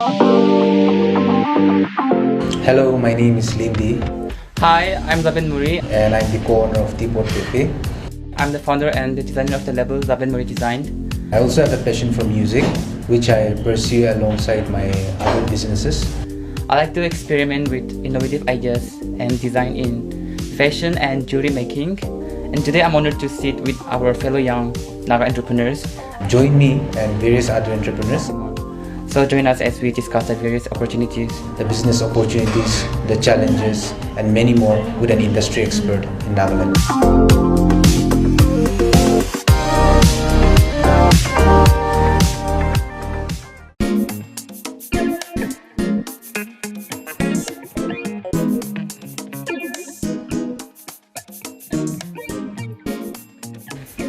Hello, my name is Lindy Hi, I'm Zabin Muri. and I'm the co-owner of Dimapur Cafe. I'm the founder and the designer of the label Zabin Muri Design. I also have a passion for music, which I pursue alongside my other businesses. I like to experiment with innovative ideas and design in fashion and jewelry making. And today I'm honored to sit with our fellow young Naga entrepreneurs. Join me and various other entrepreneurs, So join us as we discuss the various opportunities. the business opportunities, the challenges, and many more with an industry expert in Nagaland.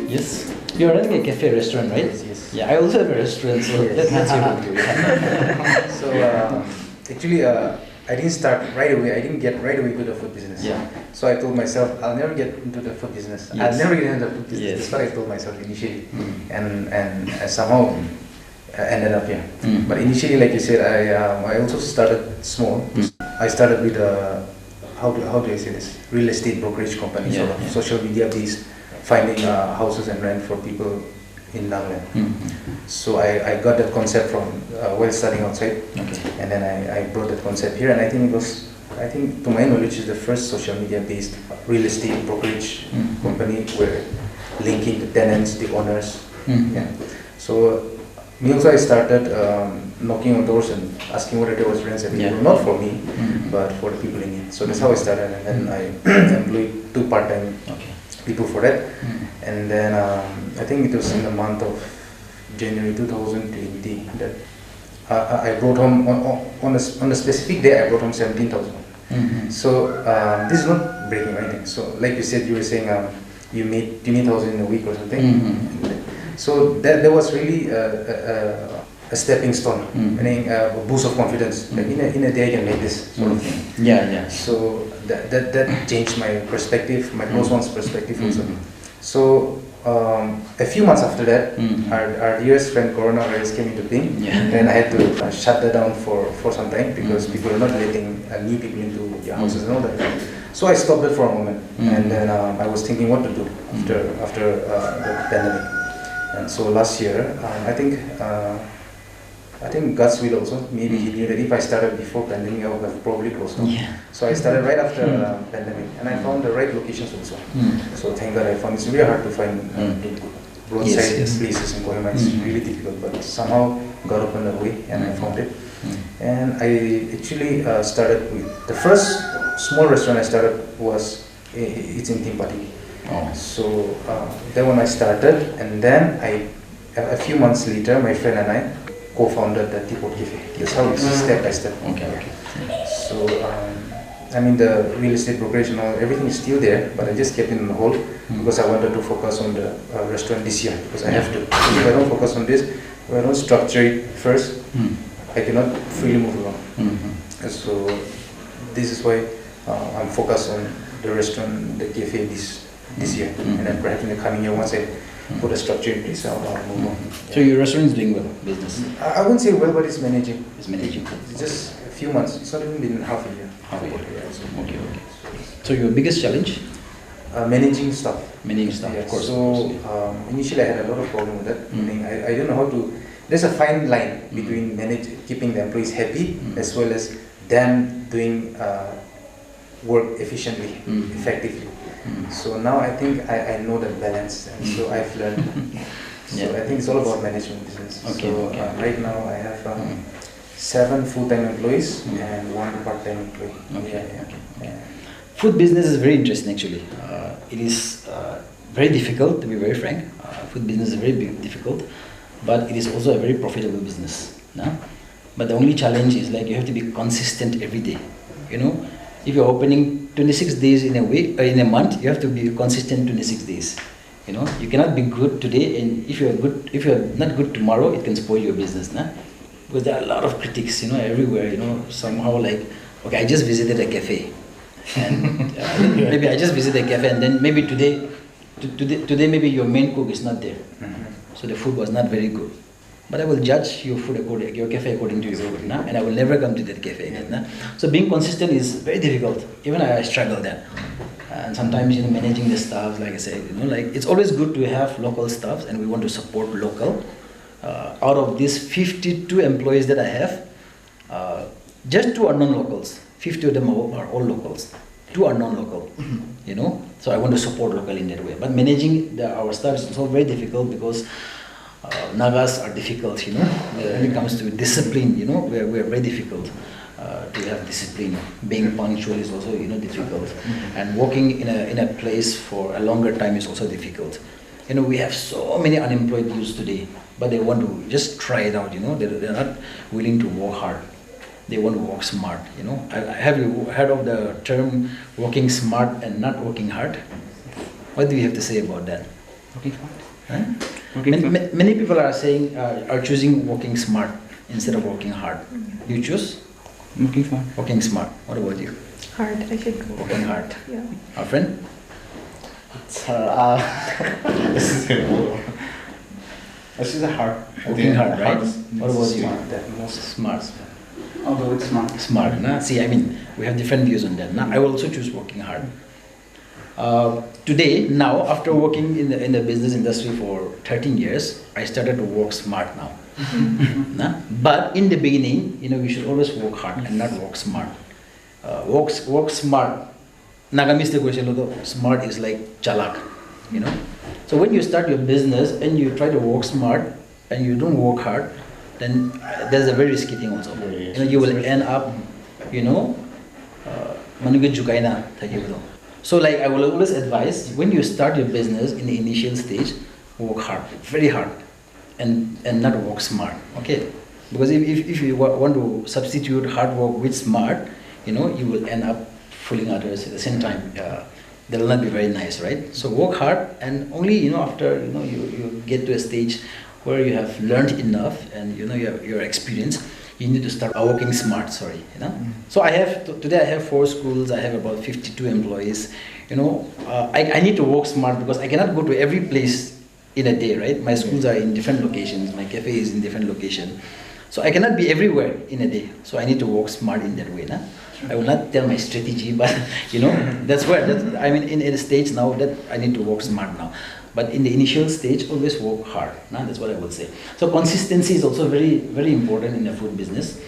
Yes. You're running a cafe restaurant, right? Yes. Yeah, I also have a restaurant, so Yes. that's your hobby. So actually, I didn't start right away. I didn't get right away into the food business. Yeah. So I told myself, I'll never get into the food business. Yes. I'll never get into the food business. Yes. That's what I told myself initially, Mm. and I somehow ended up here. Mm. But initially, like you said, I also started small. Mm. I started with how do I say this? Real estate brokerage company, Yeah, sort of yeah. social media based, finding houses and rent for people in Nagaland. Mm. So I got that concept from while studying outside, Okay. and then I brought that concept here, and I think to my knowledge, is the first social media based real estate brokerage Mm. company where linking the tenants, the owners. Mm. Yeah. So me also, I started knocking on doors and asking whether there was rents available, Yeah. not for me, Mm. but for the people in need. So that's how I started, and then I employed 2 part-time Okay. people for that. Mm. And then I think it was in the month of January 2020 that I brought home on a specific day. I brought home 17,000. Mm. So this is not breaking or anything. So like you said, you were saying you made 20,000 in a week or something. Mm. So that was really a stepping stone, meaning a boost of confidence. Like in a day I can make this sort of thing. Yeah, yeah. So that changed my perspective, my close one's perspective also. Mm. So a few months after that, Mm. our dearest friend coronavirus came into being, Yeah. and I had to shut that down for some time because Mm. people are not letting new people into their houses and all that. So I stopped it for a moment, and then I was thinking what to do after the pandemic. And so last year, I think God's will also, maybe he knew that if I started before pandemic, I would have probably closed down. Yeah. So I started right after pandemic, and I found the right locations also. Mm. So thank God I found it's really hard to find the roadside Yes, yes. places in Kohima. It's really difficult, but somehow God opened the way and I found it. And I actually started with the first small restaurant I started was it's in Timpati. Oh. So that when I started, and then a few months later, my friend and I co-founded the Dimapur Cafe. That's how it's step by step. Okay, okay. So I mean the real estate brokerage and all, everything is still there, but I just kept it on hold because I wanted to focus on the restaurant this year because I have to. Because if I don't focus on this, if I don't structure it first, Mm. I cannot freely move along. Mm. So this is why I'm focused on the restaurant, the cafe this year, and then perhaps in the coming year, once I put a structure in place, I'll move on. So your restaurant is doing well, business. I wouldn't say well, but it's managing. It's managing. It's just a few months. It's not even been half a year. Half a year. Yeah, so Okay, okay. So your biggest challenge? managing stuff. Managing staff, Yeah, of course. so initially I had a lot of problem with that. Meaning I don't know how to. There's a fine line between keeping the employees happy as well as them doing work efficiently, effectively. So now I think I know the balance, and so I've learned. So Yeah. I think it's all about management business. Okay, So okay. right now I have 7 full-time employees and 1 part-time employee. Okay, Yeah, okay. yeah. Food business is very interesting actually. It is very difficult, to be very frank. Food business is very difficult, but it is also a very profitable business. No? But the only challenge is like you have to be consistent every day. You know, if you're opening 26 days in a week, in a month, you have to be consistent 26 days. You know, you cannot be good today, and if you're not good tomorrow, it can spoil your business. No? Because there are a lot of critics, you know, everywhere. You know, somehow like, okay, I just visited a cafe. And maybe I just visit a cafe, and then maybe today maybe your main cook is not there, so the food was not very good. but I will judge your food according, your cafe according to your food, nah? And I will never come to that cafe again. Nah? So being consistent is very difficult. Even I struggle there. And sometimes, you know, managing the staff, like I said, you know, like it's always good to have local staff, and we want to support local. Out of these 52 employees that I have, just 2 are non-locals. 50 of them are all locals. 2 are non-local, you know. So I want to support local in that way. But managing our staff is also very difficult because Nagas are difficult, you know. When it comes to discipline, you know, we are very difficult. To have discipline. Being punctual is also, you know, difficult, and working in a place for a longer time is also difficult. You know, we have so many unemployed youths today, but they want to just try it out. You know, they're not willing to work hard. They want to work smart. You know, have you heard of the term working smart and not working hard? What do you have to say about that? Working smart. Huh? Many people are saying are choosing working smart instead of working hard. You choose? Working smart. Working smart. What about you? Hard, I think. Working hard. Yeah. Our friend? This is hard. Working hard, right? What about you? Most Smart. Although it's smart. Smart. Nah? See, I mean, we have different views on that. Nah? I will also choose working hard. Today, now, after working in the business industry for 13 years, I started to work smart now. Nah? But in the beginning, you know, we should always work hard and not work smart. Work smart. Nagamis the smart is like chalak, you know. So when you start your business and you try to work smart and you don't work hard, then there's a very risky thing also. You know, you will end up, you know, so like I will always advise, when you start your business in the initial stage, work hard, very hard, and not work smart, okay? Because if you want to substitute hard work with smart, you know, you will end up fooling others at the same time. That will not be very nice, right? So work hard, and only, you know, after, you know, you get to a stage where you have learned enough and, you know, you have your experience, you need to start working smart, sorry, you know. So I have, today I have 4 schools, I have about 52 employees, you know. I need to work smart because I cannot go to every place in a day, right? My schools are in different locations, my cafe is in different location. So I cannot be everywhere in a day. So I need to work smart in that way, nah? I will not tell my strategy, but, you know, that's I mean, in a stage now that I need to work smart now. But in the initial stage, always work hard. Nah? That's what I would say. So consistency is also very, very important in the food business.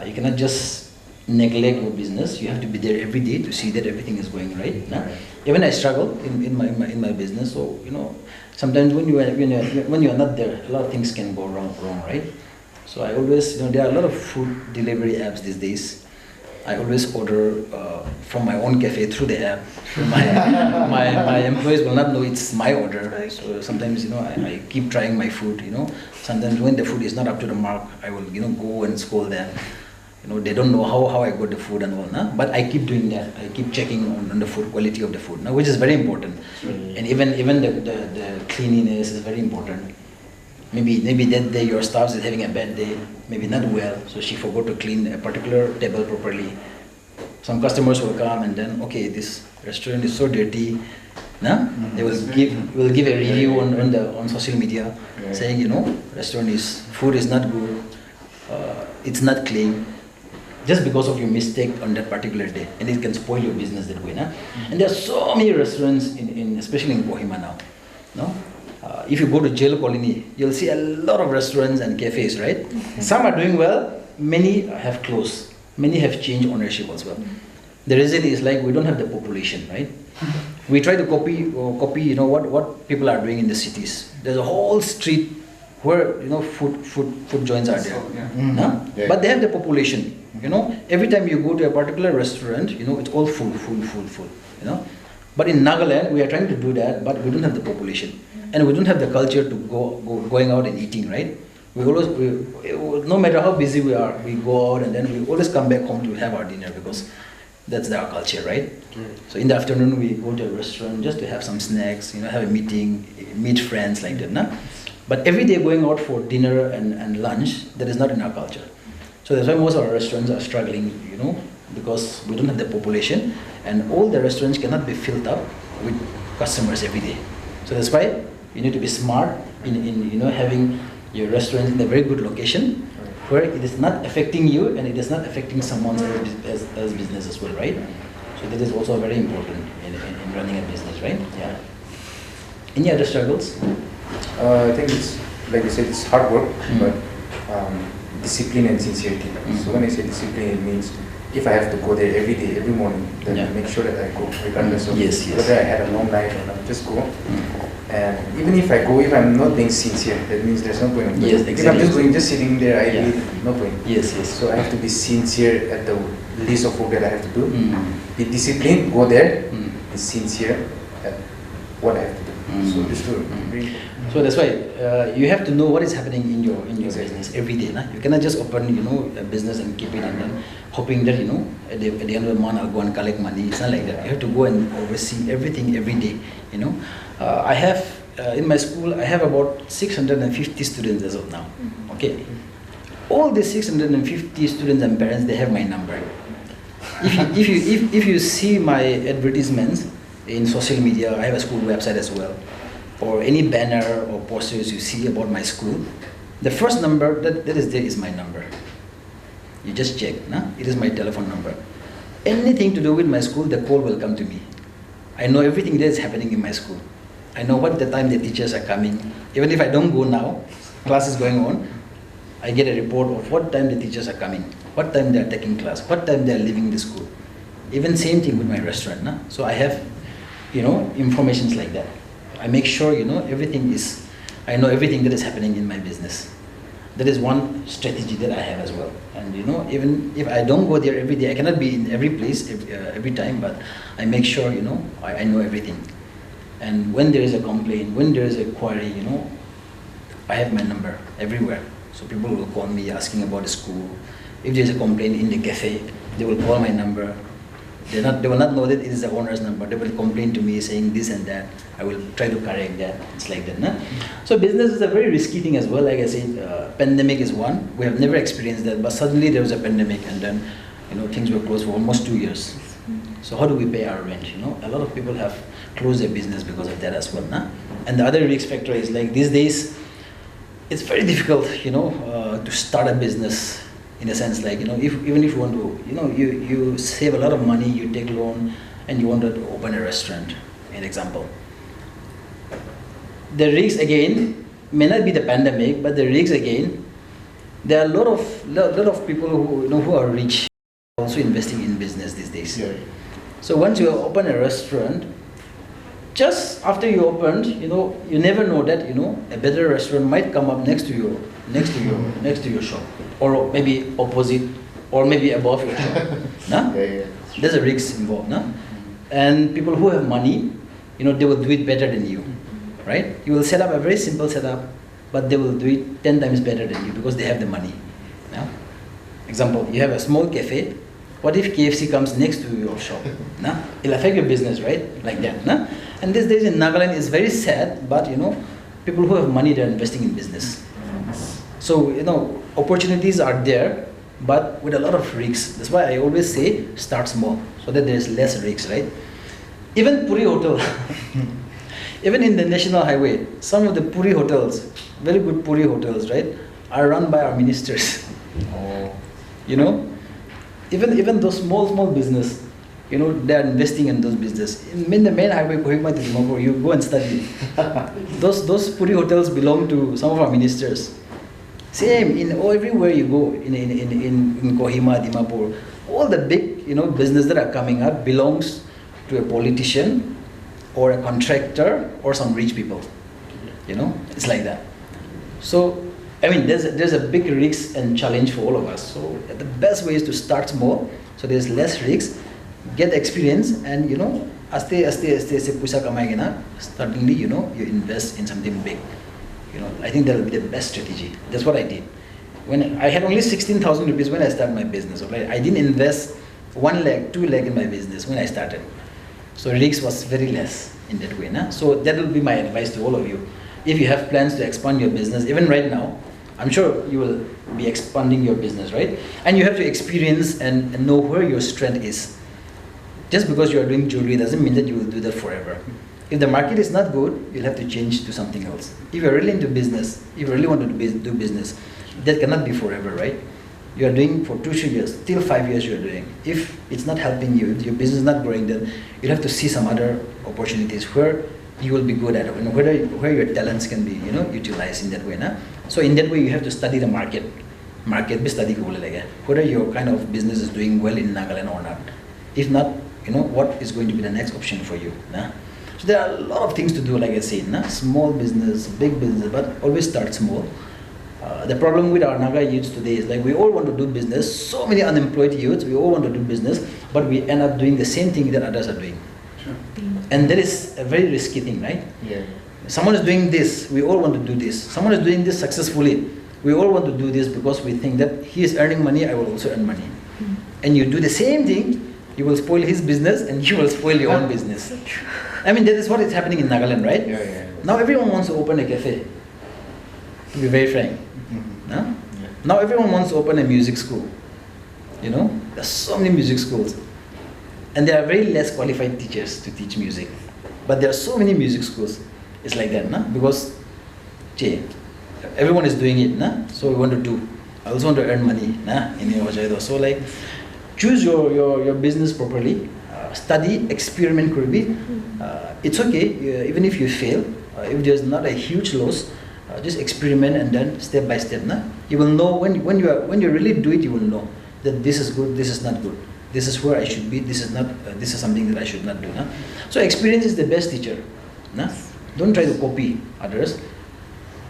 You cannot just neglect your business. You have to be there every day to see that everything is going right. Nah? Even I struggle in my business. So, you know, sometimes when you are not there, a lot of things can go wrong, right? So I always, you know, there are a lot of food delivery apps these days. I always order from my own cafe through the app. My employees will not know it's my order. So sometimes, you know, I keep trying my food, you know. Sometimes when the food is not up to the mark, I will, you know, go and scold them. You know, they don't know how I got the food and all, nah? But I keep doing that. I keep checking on the food quality of the food, nah? Which is very important. And even the cleanliness is very important. Maybe that day your staff is having a bad day, maybe not well, so she forgot to clean a particular table properly. Some customers will come and then, okay, this restaurant is so dirty. Nah? They will give a review on social media, saying, you know, food is not good, it's not clean, just because of your mistake on that particular day, and it can spoil your business that way. Nah? And there are so many restaurants especially in Kohima now. No? If you go to jail colony, you'll see a lot of restaurants and cafes, right? Some are doing well, many have closed, many have changed ownership as well. The reason is like we don't have the population, right? We try to copy, you know, what people are doing in the cities. There's a whole street where, you know, food joints are there, no? But they have the population. You know, every time you go to a particular restaurant, you know, it's all full, you know. But in Nagaland, we are trying to do that, but we don't have the population. And we don't have the culture to going out and eating, right? No matter how busy we are, we go out and then we always come back home to have our dinner because that's our culture, right? So in the afternoon, we go to a restaurant just to have some snacks, you know, have a meeting, meet friends like that, nah? But every day going out for dinner and lunch, that is not in our culture. So that's why most of our restaurants are struggling, you know, because we don't have the population and all the restaurants cannot be filled up with customers every day. So that's why you need to be smart in you know, having your restaurant in a very good location, where it is not affecting you and it is not affecting someone else's business as well, right? So that is also very important in running a business, right? Yeah. Any other struggles? I think it's, like you said, it's hard work, but discipline and sincerity. So when I say discipline, it means if I have to go there every day, every morning, then I make sure that I go, regardless of whether I had a long night or not, just go. And even if I go, if I'm not being sincere, that means there's no point. Yes, exactly. exactly. If I'm just going, just sitting there, no point. Yes, yes. So I have to be sincere at the list of work that I have to do. Be disciplined, go there, be sincere at what I have to do. So just to So that's why you have to know what is happening in your business every day. Nah? You cannot just open a business and keep it and then hoping that at the end of the month I'll go and collect money. It's not like that. You have to go and oversee everything every day. I have in my school I have about 650 students as of now. Okay, all the 650 students and parents, they have my number. If you see my advertisements in social media, I have a school website as well, or any banner or posters you see about my school, the first number that is there is my number. You just check, nah? It is my telephone number. Anything to do with my school, the call will come to me. I know everything that is happening in my school. I know what the time the teachers are coming. Even if I don't go now, class is going on, I get a report of what time the teachers are coming, what time they are taking class, what time they are leaving the school. Even same thing with my restaurant. Nah? So I have informations like that. I make sure I know everything that is happening in my business. That is one strategy that I have as well. And even if I don't go there every day, I cannot be in every place every time, but I make sure I know everything. And when there is a complaint, when there is a query, I have my number everywhere. So people will call me asking about the school. If there is a complaint in the cafe, they will call my number. They will not know that it is the owner's number. They will complain to me saying this and that. I will try to correct that. It's like that. Nah? So business is a very risky thing as well. Like I said, pandemic is one. We have never experienced that, but suddenly there was a pandemic and then things were closed for almost 2 years. So how do we pay our rent? A lot of people have closed their business because of that as well. Nah? And the other risk factor is like these days, it's very difficult, to start a business. In a sense, like even if you want to, you save a lot of money, you take loan, and you want to open a restaurant. An example. The risks again may not be the pandemic, but the risks again, there are a lot of people who are rich, also investing in business these days. Yeah. So once you open a restaurant, just after you opened, you never know that a better restaurant might come up next to your shop, or maybe opposite, or maybe above your shop. Nah? Yeah. There's a risk involved. Nah? And people who have money, they will do it better than you, right? You will set up a very simple setup, but they will do it 10 times better than you because they have the money. Nah? Example, you have a small cafe. What if KFC comes next to your shop? Nah? It'll affect your business, right? Like that. Nah? And these days in Nagaland is very sad, but people who have money, they're investing in business. So opportunities are there, but with a lot of risks. That's why I always say start small, so that there is less risks, right? Even Puri Hotel, even in the national highway, some of the Puri hotels, very good Puri hotels, right, are run by our ministers. Oh. Even those small business, they are investing in those business. In the main highway, Kohima to Dimapur, you go and study. Those Puri hotels belong to some of our ministers. Same in everywhere you go in Kohima, Dimapur, all the big business that are coming up belongs to a politician or a contractor or some rich people. It's like that. So there's a big risk and challenge for all of us. So the best way is to start small, so there's less risk, get experience, and aste se puisa kamai na, suddenly you invest in something big. I think that will be the best strategy. That's what I did. When I had only 16,000 rupees when I started my business, okay? I didn't invest 1 lakh, 2 lakh in my business when I started. So risk was very less in that way. Nah? So that will be my advice to all of you. If you have plans to expand your business, even right now, I'm sure you will be expanding your business, right? And you have to experience and know where your strength is. Just because you are doing jewelry doesn't mean that you will do that forever. If the market is not good, you'll have to change to something else. If you're really into business, if you really want to do business, that cannot be forever, right? You are doing for 2-3 years, till 5 years you are doing. If it's not helping you, if your business is not growing, then you'll have to see some other opportunities where you will be good at it, and where your talents can be, utilized in that way. Na? So in that way, you have to study the market. Market be study whether your kind of business is doing well in Nagaland or not. If not, what is going to be the next option for you. Na? So there are a lot of things to do, like I said, na? Small business, big business, but always start small. The problem with our Naga youths today is like we all want to do business, so many unemployed youths, we all want to do business, but we end up doing the same thing that others are doing. Sure. And that is a very risky thing, right? Yeah. Someone is doing this, we all want to do this. Someone is doing this successfully, we all want to do this because we think that he is earning money, I will also earn money. And you do the same thing, you will spoil his business and you will spoil your own business. I mean, that is what is happening in Nagaland, right? Yeah. Now everyone wants to open a cafe, to be very frank. No? Yeah. Now everyone wants to open a music school. There's so many music schools. And there are very less qualified teachers to teach music. But there are so many music schools. It's like that, no? Because everyone is doing it, no? So we want to do. I also want to earn money, no? So like, choose your business properly. Study, experiment, it's okay, even if you fail, if there's not a huge loss, just experiment and then step by step. Na? You will know when you really do it, you will know that this is good, this is not good. This is where I should be, this is not. This is something that I should not do. Na? So experience is the best teacher. Na? Don't try to copy others.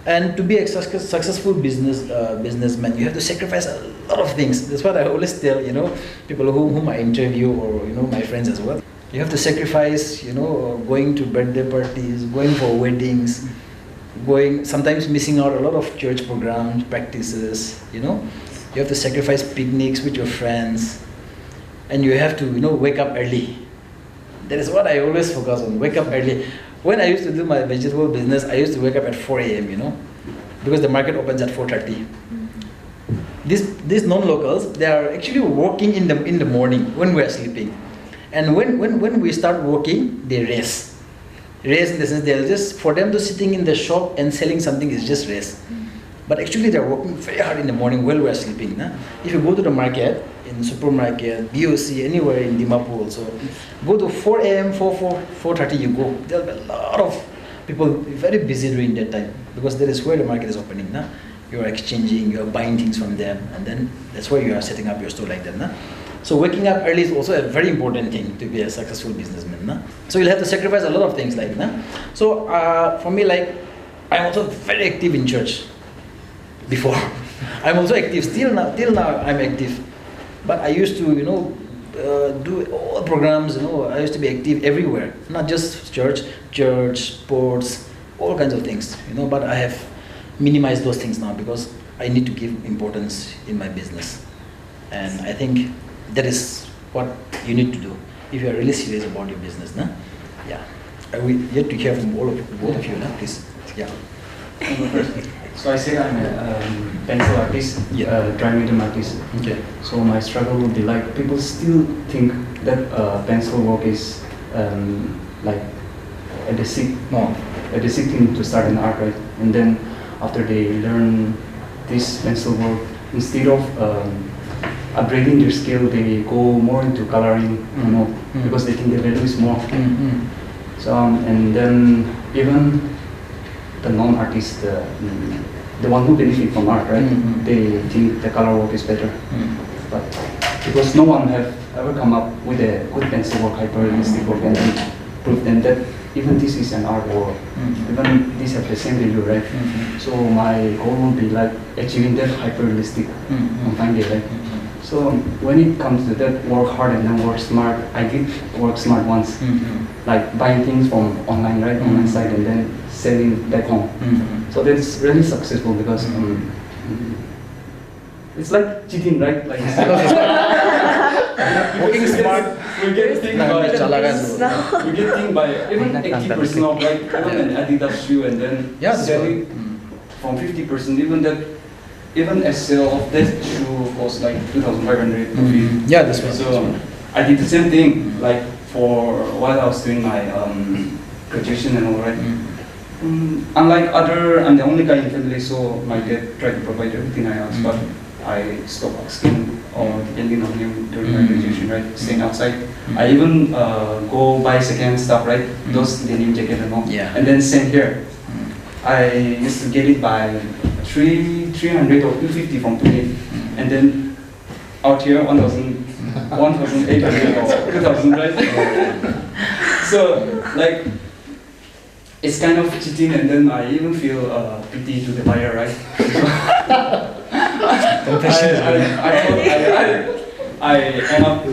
And to be a successful businessman, you have to sacrifice a lot of things. That's what I always tell people whom I interview or my friends as well. You have to sacrifice going to birthday parties, going for weddings, sometimes missing out a lot of church programs, practices. You have to sacrifice picnics with your friends, and you have to wake up early. That is what I always focus on. Wake up early. When I used to do my vegetable business, I used to wake up at 4 a.m. Because the market opens at 4:30. These non-locals, they are actually working in the morning when we are sleeping, and when we start working, they rest. Rest in the sense they'll just, for them to sitting in the shop and selling something is just rest. But actually they're working very hard in the morning while we're sleeping. Na? If you go to the market, in supermarket, BOC, anywhere in Dimapur also, go to 4 a.m., 4:30 you go. There'll be a lot of people very busy during that time because that is where the market is opening. Na? You are exchanging, you are buying things from them, and then that's why you are setting up your store like that. Na? So waking up early is also a very important thing to be a successful businessman. Na? So you'll have to sacrifice a lot of things like that. So for me, like, I'm also very active in church. Before, I'm also active. Till now I'm active. But I used to, do all programs. I used to be active everywhere, not just church, sports, all kinds of things. But I have minimized those things now because I need to give importance in my business, and I think that is what you need to do if you are really serious about your business. Na? Yeah. I will yet to hear from both of you. Na? Please. Yeah. So I say I'm a pencil artist, drawing medium artist. Okay. So my struggle would be like people still think that pencil work is like a basic thing to start an art, right? And then after they learn this pencil work, instead of upgrading their skill, they go more into coloring, because they think the value is more. So and then even the non-artist, the one who benefit from art, right? They think the color work is better, but because no one have ever come up with a good pencil work, hyper-realistic work, and prove them that even this is an art work, even these have the same value, right? So my goal would be like achieving that hyper-realistic on fine day, right? So when it comes to that, work hard and then work smart, I did work smart once, like buying things from online, right, online site, and then selling back home. So that's really successful because it's like cheating, right? Like Working smart. We get things by even 80% of like even an Adidas shoe and then sell it from 50%. Even a sale of that shoe was like 2,500. Yeah, that's right. So I did the same thing like for while I was doing my graduation and all, right? Unlike other, I'm the only guy in family, so my dad tried to provide everything I asked, but I stopped asking or depending on him during my graduation, right? Staying outside. I even go buy second stuff, right? Those denim jacket and all. Yeah. And then same here. I used to get it by 300 or 250 from Pune. And then out here 1,800 or 2,000, right? So like, it's kind of cheating, and then I even feel pity to the buyer, right? I end up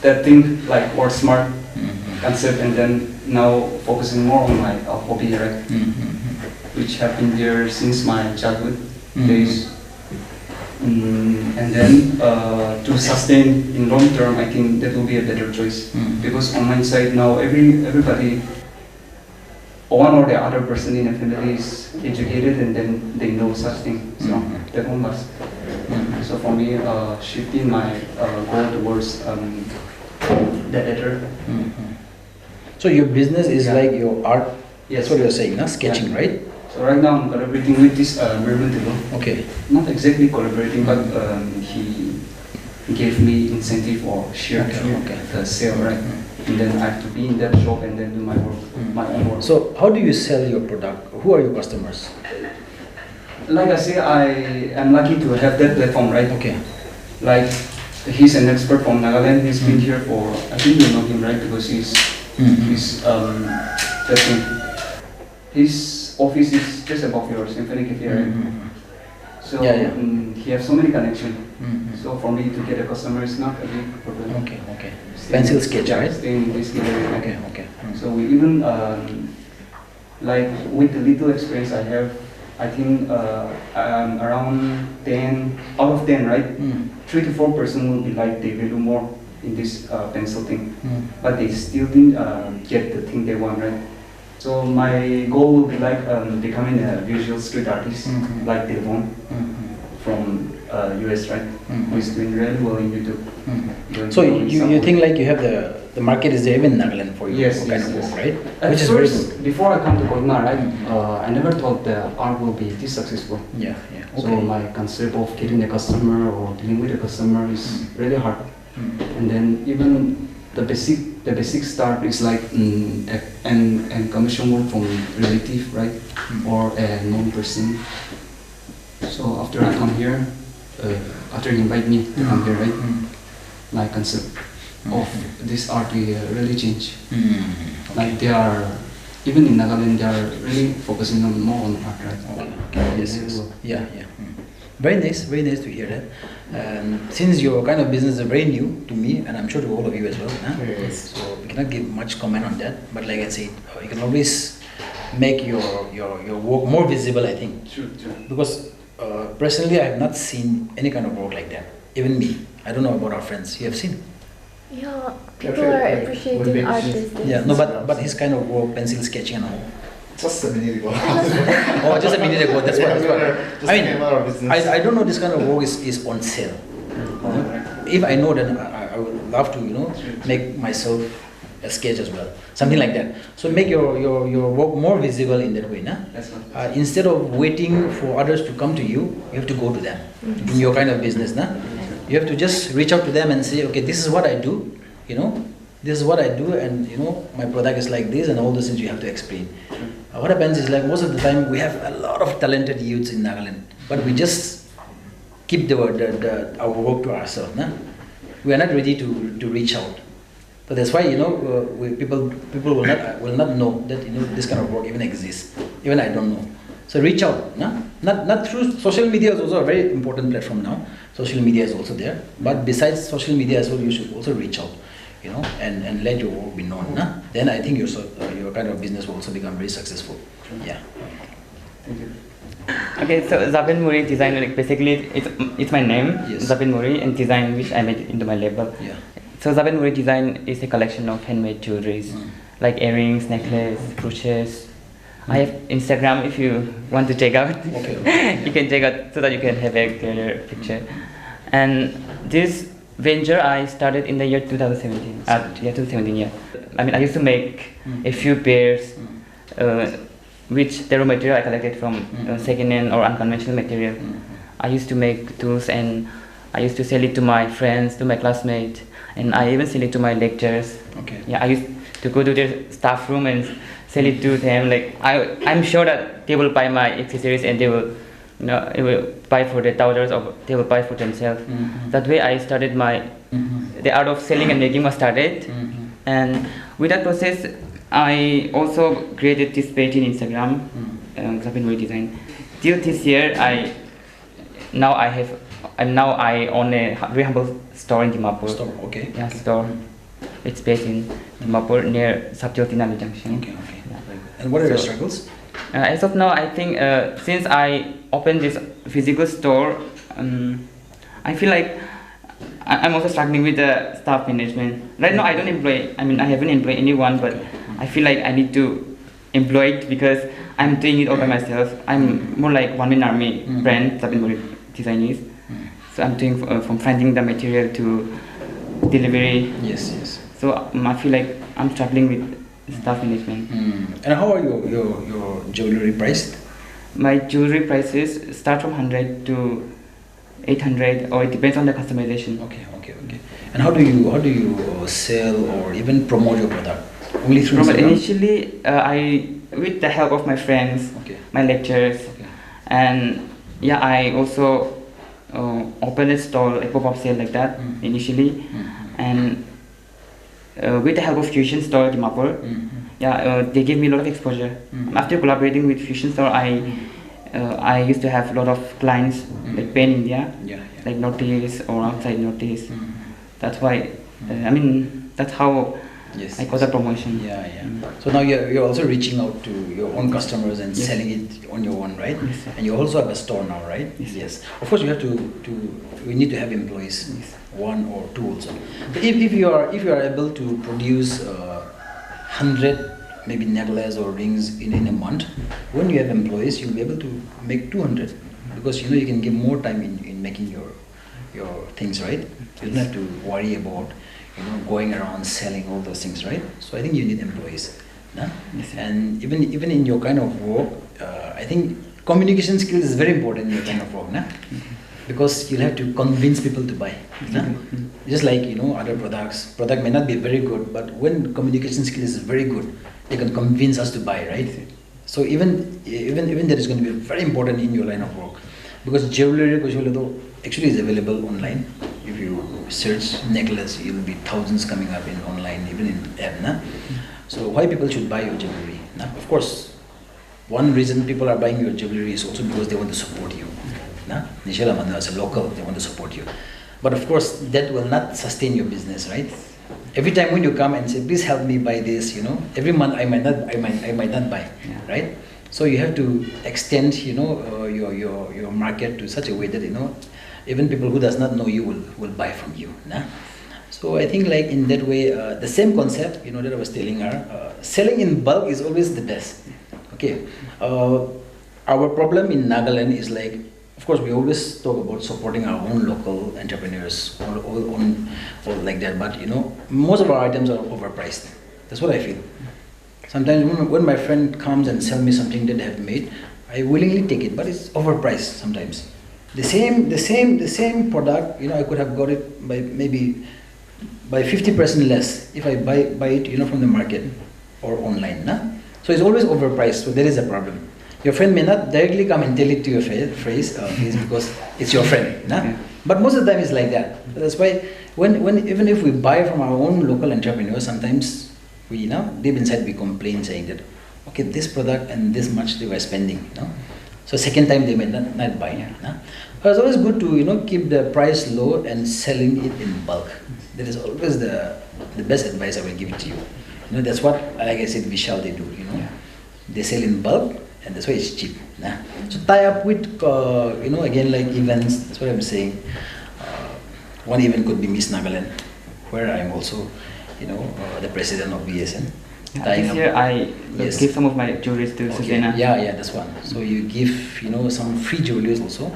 that thing like work smart concept, and then now focusing more on my hobby, right? Which have been there since my childhood days. And then to sustain in long term, I think that will be a better choice, because on my side now everybody, one or the other person in a family is educated, and then they know such thing, so that won't last. So for me, shifting my goal towards the editor. So your business is like your art. Yes. That's what you're saying, no? Sketching, right? So right now I'm collaborating with this Mervyn Tilo. Okay. Not exactly collaborating, but he gave me incentive or share through the sale, right? And then I have to be in that shop and then do my work, my own work. So how do you sell your product? Who are your customers? Like I say, I am lucky to have that platform, right? Okay. Like, he's an expert from Nagaland. He's been here for, I think you know him, right? Because he's that thing. His office is just above yours, Symphony Cafe, right? So he has so many connections. So for me to get a customer is not a big problem. Okay. Pencil sketch, right? Staying in this gallery. Okay. So we even like with the little experience I have, I think around 10 out of 10, right? 3 to 4% will be like they value more in this pencil thing, but they still didn't get the thing they want, right? So my goal will be like becoming a visual street artist, like Devon from US, right? Who is doing really well in YouTube. So you think like you have the market is there even in Nagaland for you, yes, kind of work, right? Which is very good. Before I come to Kohima, right, I never thought the art will be this successful. Yeah. Okay. So my concept of getting the customer or dealing with the customer is really hard. And then even the basic start is like and commission work from relative, right, or a known person. So after I come here, after you invite me to come here, right, my concept of this art will really change. Like they are, even in Nagaland, they are really focusing on more on art, right? Okay. Yes. Yeah. Very nice to hear that. Since your kind of business is very new to me, and I'm sure to all of you as well, Yes. so we cannot give much comment on that. But like I said, you can always make your work more visible, I think. True. Because personally, I have not seen any kind of work like that. Even me, I don't know about our friends. You have seen? Yeah, people are appreciating art these days. Yeah, no, but his kind of work, pencil sketching and all. Just a minute ago. Oh, just a minute ago. That's what. Just I came out of business. mean, I don't know this kind of work is on sale. If I know, then I would love to, make myself a sketch as well, something like that. So make your work more visible in that way, nah? That's what. Instead of waiting for others to come to you, you have to go to them in your kind of business, nah? You have to just reach out to them and say, okay, this is what I do, this is what I do, and my product is like this, and all those things you have to explain. What happens is, like, most of the time we have a lot of talented youths in Nagaland, but we just keep our work to ourselves. Nah? We are not ready to reach out. So that's why people will not know that this kind of work even exists. Even I don't know. So reach out. Nah? Not through social media is also a very important platform now. Social media is also there, but besides social media as well, you should also reach out. And let your work be known. Nah? Then I think your kind of business will also become very successful. Yeah. Thank you. Okay, so Zabin Muri design, like basically it's my name, Yes. Zabin Muri, and design which I made into my label. Yeah. So Zabin Muri design is a collection of handmade jewelries, like earrings, necklace, brooches. I have Instagram if you want to check out. Okay. You can check out so that you can have a clearer picture. And this venture I started in the year 2017. Yeah, 2017. Yeah. I mean, I used to make a few pairs, which the raw material I collected from second-hand or unconventional material. I used to make tools, and I used to sell it to my friends, to my classmates, and I even sell it to my lecturers. Okay. Yeah, I used to go to their staff room and sell it to them. Like I'm sure that they will buy my accessories and they will, they will buy for their daughters or they will buy for themselves. That way I started the art of selling and making was started. And with that process, I also created this page in Instagram, Entrepreneurship Design. Till this year, I own a very humble store in Dimapur. Store, okay. Yeah, store. It's based in Dimapur near Sabjotinali Junction. Okay. Yeah. And what are your struggles? As of now, I think since I opened this physical store, I feel like I'm also struggling with the staff management. Right now, I haven't employed anyone, but I feel like I need to employ it because I'm doing it all by myself. I'm more like one-man army brand, Entrepreneurship Designers. So I'm doing from finding the material to delivery. Yes. So I feel like I'm struggling with staff management. And how are your jewelry priced? My jewelry prices start from 100 to 800, or it depends on the customization. Okay. And how do you sell or even promote your product? Only through Instagram? Initially, with the help of my friends, my lecturers, and yeah, I also opened a stall, a pop-up sale like that initially, and with the help of Fusion Store Dimapur, they gave me a lot of exposure. After collaborating with Fusion Store, I used to have a lot of clients like Pan India, like Northeast or outside Northeast. That's why, that's how I got the promotion. So now you're also reaching out to your own customers and selling it on your own, right? Yes, and you also have a store now, right? Yes. Of course, we need to have employees, one or two also. But if you are able to produce 100 maybe necklaces or rings in a month, when you have employees, you'll be able to make 200 because you can give more time in making your things, right? You don't have to worry about going around selling all those things, right? So I think you need employees. Nah? And even in your kind of work, I think communication skills is very important in your kind of work, nah? Because you'll have to convince people to buy. Nah? Just like other product may not be very good, but when communication skills is very good, they can convince us to buy, right? So even that is going to be very important in your line of work, because jewelry actually is available online. If you search necklace, you'll be thousands coming up in online, even in app. So why people should buy your jewelry? Of course, one reason people are buying your jewelry is also because they want to support you. As a local, they want to support you. But of course, that will not sustain your business, right? Every time when you come and say, please help me buy this, every month I might not buy, right? So you have to extend, your market to such a way that even people who does not know you will buy from you. So I think like in that way, the same concept, that I was telling her, selling in bulk is always the best. Okay, our problem in Nagaland is like, of course, we always talk about supporting our own local entrepreneurs or like that, but most of our items are overpriced. That's what I feel. Sometimes when my friend comes and sells me something that they have made, I willingly take it, but it's overpriced sometimes. The same product, I could have got it by maybe by 50% less if I buy it, from the market or online. So it's always overpriced. So there is a problem. Your friend may not directly come and tell it to your face because it's your friend. But most of the time it's like that. So that's why when even if we buy from our own local entrepreneurs, sometimes we deep inside we complain saying that, okay, this product and this much they were spending. So second time they may not buy. But it's always good to keep the price low and selling it in bulk. That is always the best advice I will give it to you. That's what, like I said, Vishal they do. They sell in bulk, and that's why it's cheap. So tie up with again like events. That's what I'm saying. One event could be Miss Nagaland, where I'm also the president of BSN. This year I give some of my jewelry to Susanna. Yeah, that's one. So you give some free jewelry also,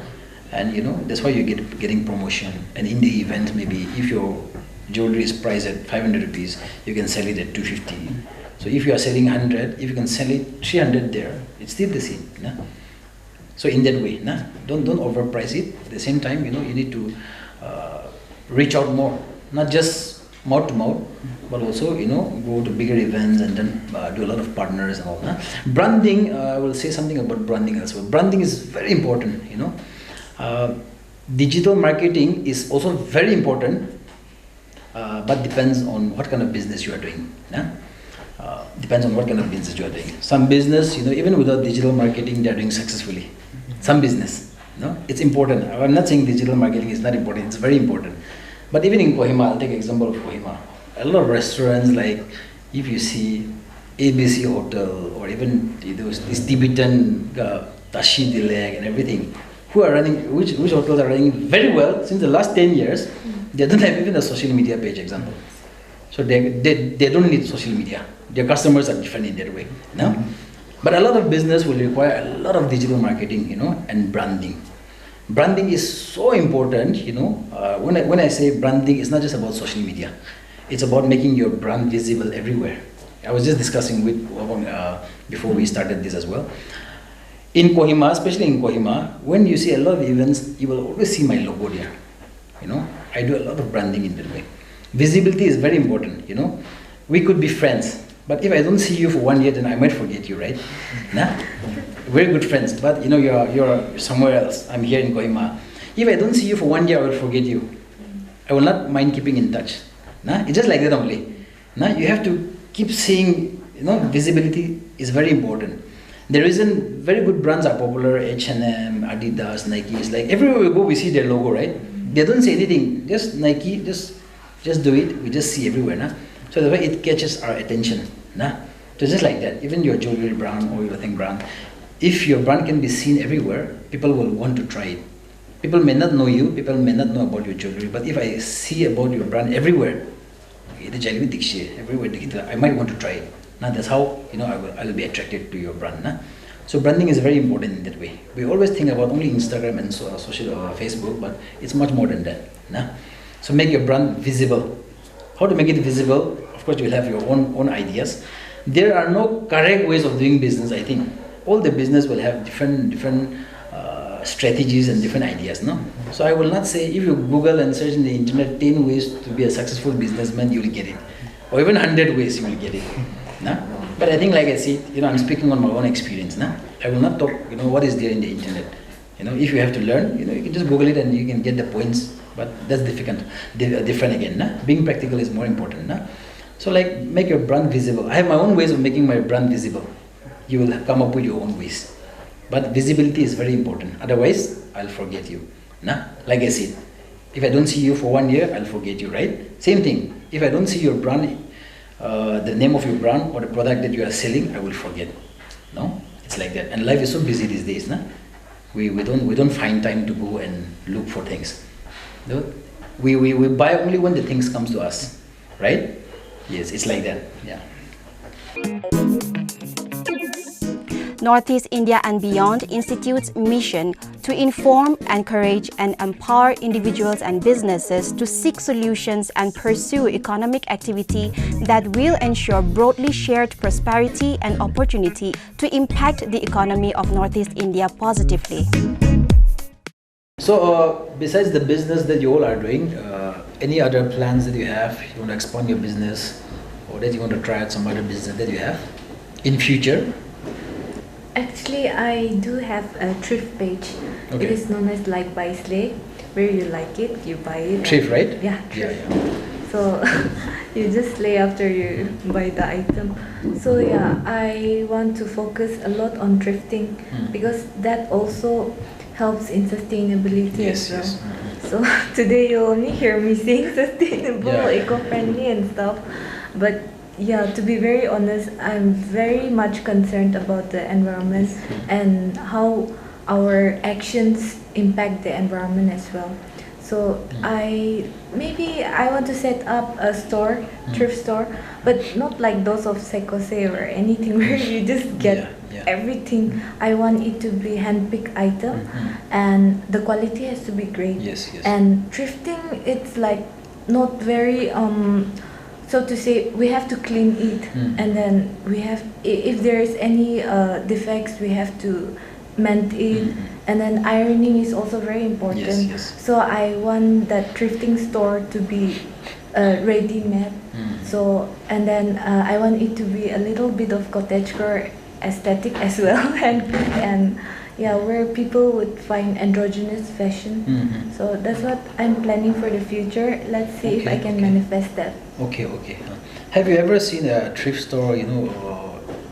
and that's why you're getting promotion. And in the event, maybe if your jewelry is priced at 500 rupees, you can sell it at 250. So if you are selling 100, if you can sell it 300 there, it's still the same. Nah? So in that way, nah? don't overprice it. At the same time, you need to reach out more, not just mouth to mouth, but also go to bigger events and then do a lot of partners and all. Nah? Branding, I will say something about branding as well. Branding is very important. Digital marketing is also very important, but depends on what kind of business you are doing. Nah? Depends on what kind of business you are doing. Some business, even without digital marketing, they are doing successfully. Some business, it's important. I'm not saying digital marketing is not important. It's very important. But even in Kohima, I'll take an example of Kohima. A lot of restaurants, like if you see ABC Hotel or even this Tibetan Tashi Dilek and everything, who are running, which hotels are running very well since the last 10 years, they don't have even a social media page, example. So they don't need social media. Their customers are different in that way. No? But a lot of business will require a lot of digital marketing, and branding. Branding is so important, when I say branding, it's not just about social media. It's about making your brand visible everywhere. I was just discussing with Wabang before we started this as well. In Kohima, especially in Kohima, when you see a lot of events, you will always see my logo there. I do a lot of branding in that way. Visibility is very important, We could be friends, but if I don't see you for 1 year, then I might forget you, right? Nah? Very good friends, but you're somewhere else. I'm here in Kohima. If I don't see you for 1 year, I will forget you. I will not mind keeping in touch. Nah? It's just like that only. Nah? You have to keep seeing, visibility is very important. The reason very good brands are popular, H&M, Adidas, Nike, is like everywhere we go, we see their logo, right? They don't say anything, just Nike, just do it, we just see everywhere. Nah? So the way it catches our attention. Nah? So just like that, even your jewelry brand or your thing brand, if your brand can be seen everywhere, people will want to try it. People may not know you, people may not know about your jewelry, but if I see about your brand everywhere, I might want to try it. Now that's how I will be attracted to your brand. Nah? So branding is very important in that way. We always think about only Instagram and social Facebook, but it's much more than that. Nah? So make your brand visible. How to make it visible? Of course, you will have your own ideas. There are no correct ways of doing business, I think. All the business will have different strategies and different ideas, no? So I will not say if you Google and search in the internet 10 ways to be a successful businessman, you will get it. Or even 100 ways you will get it. No? But I think, like I said, I'm speaking on my own experience. No? I will not talk, what is there in the internet. If you have to learn, you can just Google it and you can get the points. But that's different again. No? Being practical is more important. No? So like, make your brand visible. I have my own ways of making my brand visible. You will come up with your own ways. But visibility is very important. Otherwise, I'll forget you. No? Like I said, if I don't see you for 1 year, I'll forget you, right? Same thing. If I don't see your brand, the name of your brand or the product that you are selling, I will forget. No? It's like that. And life is so busy these days. No? We don't find time to go and look for things. No? We buy only when the things comes to us. Right? Yes, it's like that. Yeah. Northeast India and Beyond Institute's mission to inform, encourage, and empower individuals and businesses to seek solutions and pursue economic activity that will ensure broadly shared prosperity and opportunity to impact the economy of Northeast India positively. So, besides the business that you all are doing, any other plans that you have? You want to expand your business, or that you want to try out some other business that you have in future? Actually, I do have a thrift page. Okay. It is known as like buy slay, where you like it, you buy it. Thrift, right? Yeah, thrift. Yeah. So you just slay after you buy the item. So yeah, I want to focus a lot on thrifting because that also helps in sustainability as well. Yes. So today you only hear me saying sustainable, Yeah. eco-friendly and stuff, but yeah, to be very honest, I'm very much concerned about the environment and how our actions impact the environment as well. So I want to set up a store, thrift store, but not like those of Sekose or anything where you just get everything. I want it to be hand-picked item, and the quality has to be great. Yes, yes. And thrifting, it's like not very so to say, we have to clean it, and then we have, if there is any defects, we have to mend it, and then ironing is also very important. Yes, yes. So I want that thrifting store to be ready-made. So, and then I want it to be a little bit of cottagecore aesthetic as well, and yeah, where people would find androgynous fashion. So that's what I'm planning for the future. Let's see if I can manifest that. Okay. Have you ever seen a thrift store,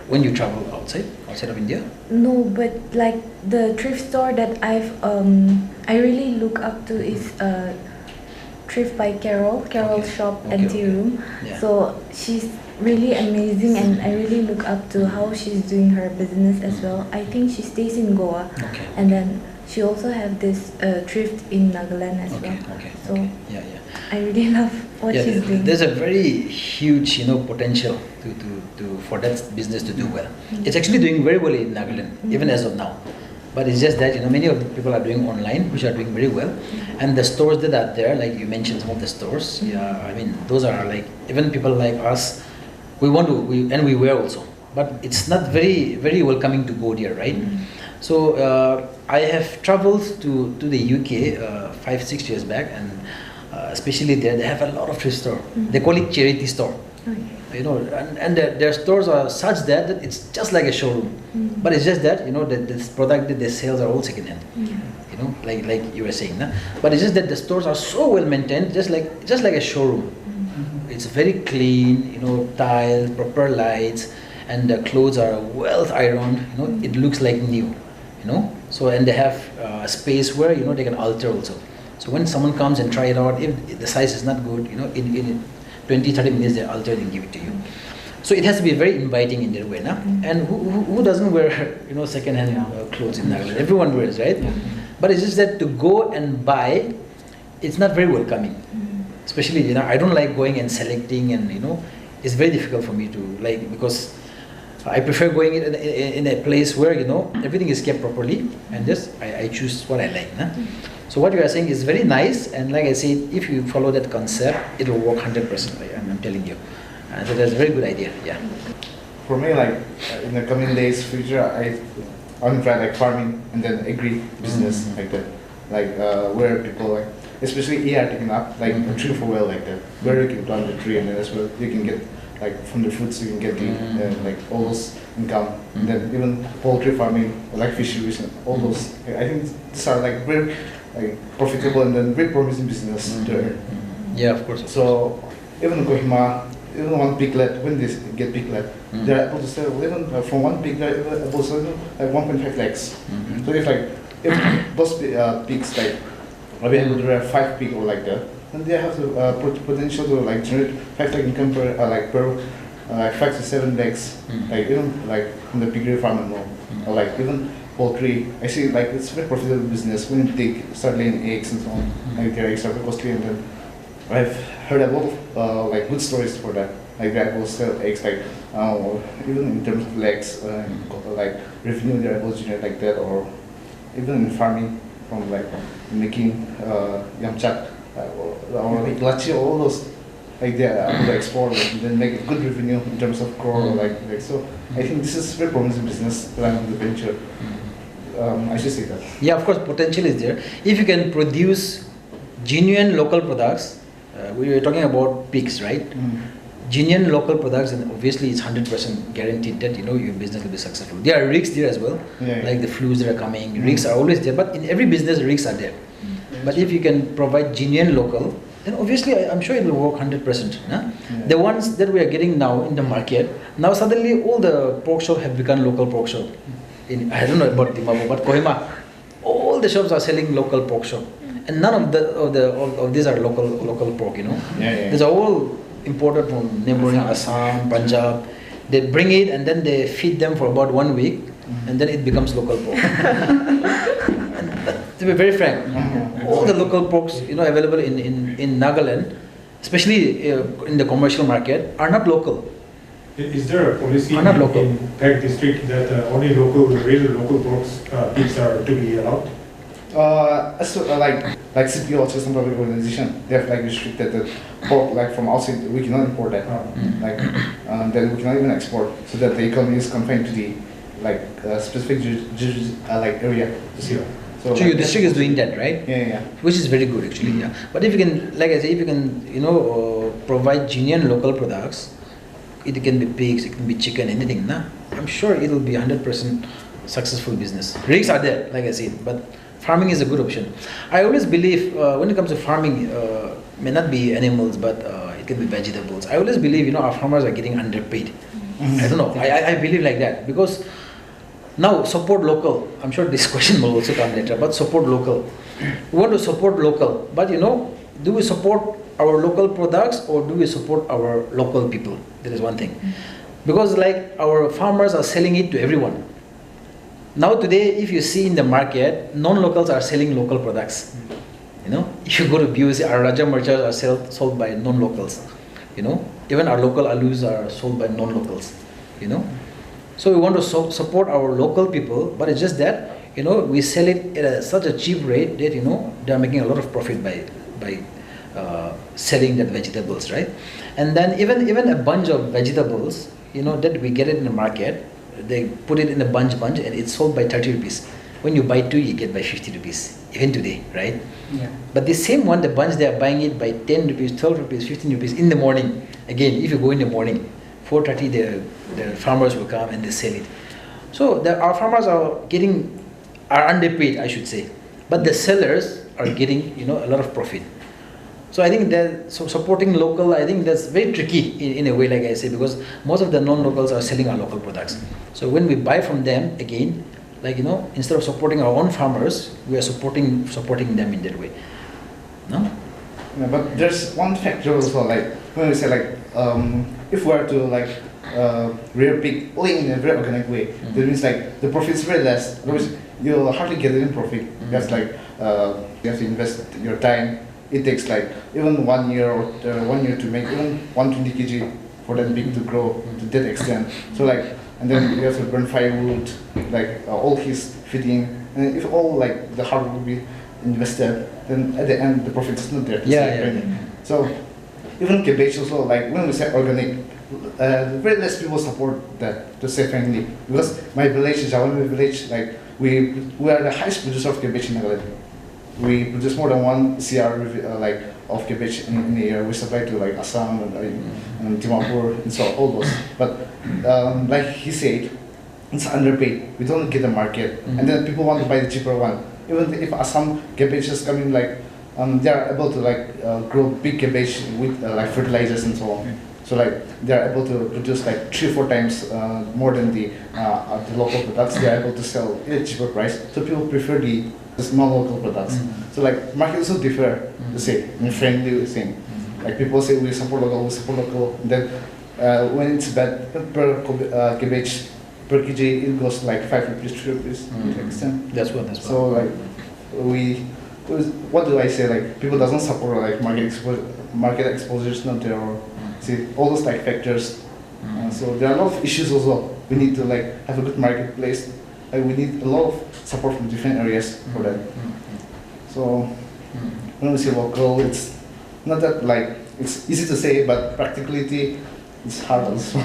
when you travel outside of India? No, but like the thrift store that I really look up to is Thrift by Carol's shop and tea room. Yeah. So she's really amazing, and I really look up to how she's doing her business as well. I think she stays in Goa, and then she also have this thrift in Nagaland as well. So Yeah. I really love what she's doing. There's a very huge, potential for that business to do well. It's actually doing very well in Nagaland, even as of now. But it's just that many of the people are doing online, which are doing very well, and the stores that are there, like you mentioned, some of the stores. Yeah, I mean, those are like, even people like us, we wear also, but it's not very very welcoming to go there, right? So I have traveled to the UK 5-6 years back, and especially there, they have a lot of thrift store. They call it charity store. And their stores are such that it's just like a showroom, but it's just that this product that they sell are all second hand. Like you were saying, nah? But it's just that the stores are so well maintained, just like a showroom. It's very clean, tiled, proper lights, and the clothes are well ironed. It looks like new. So, and they have a space where they can alter also. So when someone comes and try it out, if the size is not good, in 20-30 minutes they alter it and give it to you. So it has to be very inviting in their way, nah? And who doesn't wear second-hand clothes in Nagaland? Everyone wears, right? But it's just that to go and buy, it's not very welcoming. Especially I don't like going and selecting, and it's very difficult for me to like, because I prefer going in a place where everything is kept properly, and just I choose what I like, nah? So what you are saying is very nice, and like I said, if you follow that concept, it will work 100%. I'm telling you. So that's a very good idea. Yeah. For me, like in the coming days, future, I want to try like farming and then agri business like that, like where people like, especially are taking up like a tree for well like that, where you can plant the tree and then as well you can get like from the fruits you can get the like all those income, and then even poultry farming, like fisheries and all those. I think these are like very profitable and then very promising business to earn. Yeah, of course. So even Kohima, even one piglet, when they get piglet, they're able to sell even from one pig, they're able to sell like 1.5 lakhs. So if those pigs like are able to have 5 pigs or like that, then they have the potential to like generate 5 lakh income per 5 to 7 lakhs, like even like from the piggery farm and all, or like even poultry. I see like it's a very profitable business when they start laying eggs and so on. Like their eggs are very costly, and then I've heard a lot of like good stories for that. Like they're able to sell eggs like even in terms of legs, like revenue they're able to generate like that, or even in farming from like making yamchak or like lachi, all those like they're able to export and then make a good revenue in terms of core like so. I think this is very promising business plan in the venture. I should say that. Yeah, of course, potential is there. If you can produce genuine local products, we were talking about pigs, right? Genuine local products, and obviously it's 100% guaranteed that your business will be successful. There are risks there as well, like the flus that are coming. Risks are always there, but in every business risks are there. But if you can provide genuine local, then obviously I'm sure it will work 100%. Nah? The ones that we are getting now in the market, now suddenly all the pork shops have become local pork shop. I don't know about Dimapur, but Kohima, all the shops are selling local pork shop, and none of these are local pork. These are all imported from neighboring Assam, Punjab. They bring it and then they feed them for about 1 week, and then it becomes local pork. To be very frank, all the local porks available in Nagaland, especially in the commercial market, are not local. Is there a policy Are not local. in Peck district that only really local porks pigs are to be allowed? Like CPO, also some public organization, they have like restricted the pork like from outside. We cannot import that. Then we cannot even export, so that the economy is confined to the like specific like area. So your district is doing that, right? Yeah. Which is very good actually. Yeah. But if you can, like I say, if you can, provide genuine local products, it can be pigs, it can be chicken, anything. Nah, I'm sure it will be 100% successful business. Risks are there, like I said, but farming is a good option. I always believe when it comes to farming, may not be animals, but it can be vegetables. I always believe, our farmers are getting underpaid. I don't know. I believe like that because now support local. I'm sure this question will also come later, but support local. We want to support local, but do we support our local products or do we support our local people? That is one thing. Because like our farmers are selling it to everyone. Now today, if you see in the market, non-locals are selling local products. If you go to BUC, our Raja Marchas are sold by non-locals. Even our local alus are sold by non-locals. So we want to support our local people, but it's just that we sell it at such a cheap rate that they are making a lot of profit by selling that vegetables, right? And then even a bunch of vegetables, that we get it in the market, they put it in a bunch and it's sold by 30 rupees. When you buy 2, you get by 50 rupees, even today, right? Yeah. But the same one, the bunch, they are buying it by 10 rupees, 12 rupees, 15 rupees in the morning. Again, if you go in the morning, 4:30, the farmers will come and they sell it. So our farmers are underpaid, I should say. But the sellers are getting, a lot of profit. So I think that supporting local, I think that's very tricky in a way, like I say, because most of the non-locals are selling our local products. So when we buy from them, again, instead of supporting our own farmers, we are supporting them in that way. No? Yeah, but there's one factor also, like when we say if we are to rear pig only in a very organic way, that means the profit is very less. Otherwise, you'll hardly get any profit. That's you have to invest your time. It takes even 1 year or 1 year to make even 120 kg for that pig to grow to that extent. So and then you have to burn firewood, all his feeding, and if all the hard work will be invested, then at the end the profit is not there. So even cabbage also, when we say organic, very less people support that, to say frankly, because my village, Jawan village, we are the highest producer of cabbage in Nagaland. We produce more than 1 CR of cabbage in a year. We supply to Assam and Dimapur and so all those. But like he said, it's underpaid. We don't get the market, and then people want to buy the cheaper one. Even if Assam cabbage is coming, they are able to grow big cabbage with fertilizers and so on. So they are able to produce 3-4 times more than the local products. They are able to sell at a cheaper price. So people prefer the non-local products. So market also differ. To say in friendly thing. People say we support local. Then when it's bad per cabbage per kg, it goes 5 rupees, 3 rupees to the extent. That's what. So what do I say? People doesn't support market exposure is not there, or see all those factors. So there are a lot of issues also. We need to have a good marketplace. We need a lot of support from different areas for that. So when we say local, it's not that it's easy to say, but practicality is hard also.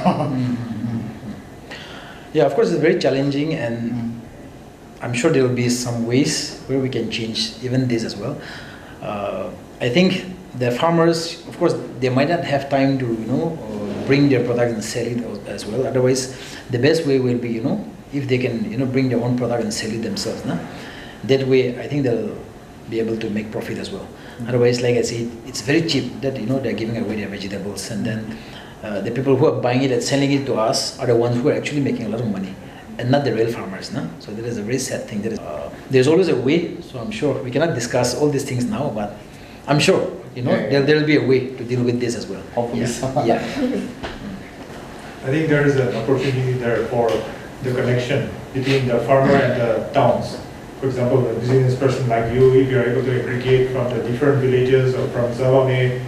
Yeah, of course, it's very challenging, and I'm sure there will be some ways where we can change even this as well. I think the farmers, of course, they might not have time to bring their product and sell it as well. Otherwise, the best way will be if they can bring their own product and sell it themselves. Nah? That way, I think they'll be able to make profit as well. Otherwise, like I said, it's very cheap that they're giving away their vegetables, and then the people who are buying it and selling it to us are the ones who are actually making a lot of money, and not the real farmers. No? So that is a very sad thing. There's always a way. So I'm sure we cannot discuss all these things now, but I'm sure there will be a way to deal with this as well. Hopefully. Yeah. I think there is an opportunity there for the connection between the farmer and the towns. For example, a business person like you, if you're able to aggregate from the different villages or from Sabame,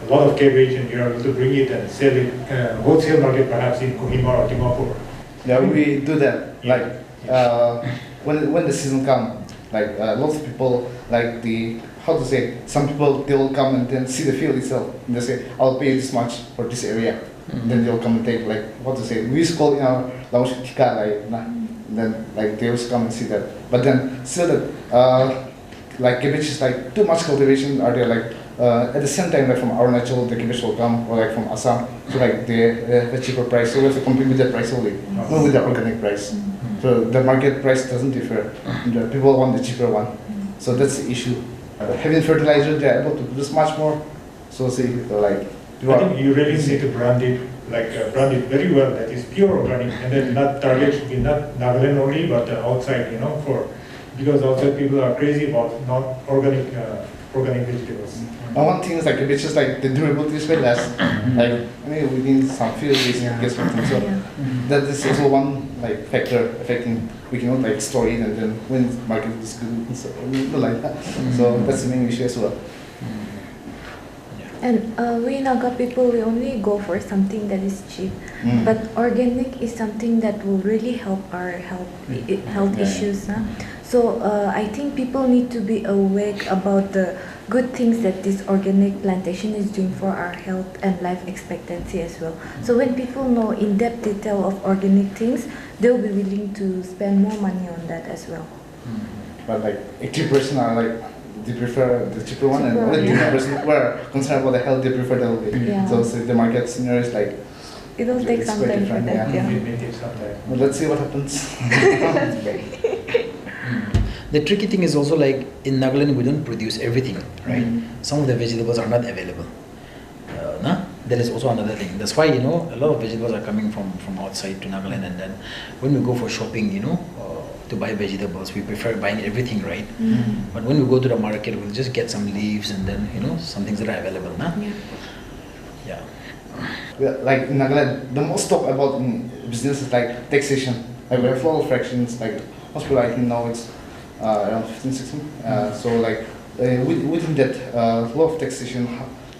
lot of cabbage and you're able to bring it and sell it wholesale market perhaps in Kohima or Dimapur. Yeah, we do that. Yeah. Like when the season comes, like lots of people like some people they will come and then see the field itself and they say I'll pay this much for this area. Then they'll come and take like we used to call in our language tika like nah. Then like they will come and see that. But then still that like cabbage is like too much cultivation are there like at the same time like from Arunachal the cabbage will come or like from Assam so like they have a cheaper price so we have to compete with that price only not with the organic price. So the market price doesn't differ. The people want the cheaper one. So that's the issue. Having fertilizer they are able to produce much more. So see like I think you really need to brand it very well that is pure organic and then not target should be not Nagaland only but outside because outside people are crazy about non-organic organic vegetables. One thing is like it's just like the durability is very less. Like within some few days it gets something. So that is also one like factor affecting we cannot like store it and then when the market is good and so like that. So that's the main issue as well. And we Naga people, we only go for something that is cheap. But organic is something that will really help our health issues. Huh? So I think people need to be awake about the good things that this organic plantation is doing for our health and life expectancy as well. So when people know in-depth detail of organic things, they'll be willing to spend more money on that as well. But like 80% are like they prefer the cheaper one and only 20% who are concerned about the health they prefer the healthy. Yeah. So the market scenario is like it'll take some time for that. Yeah. It may take some time. Well, let's see what happens. The tricky thing is also like in Nagaland we don't produce everything, right? Some of the vegetables are not available. That is also another thing. That's why a lot of vegetables are coming from outside to Nagaland, and then when we go for shopping, to buy vegetables, we prefer buying everything, right? But when we go to the market, we'll just get some leaves and then some things that are available. Yeah. Like in Nagaland, the most talk about in business is like taxation. Like we have a lot of fractions. Like hospital, I think now it's around 15, 16. So like within that lot of taxation,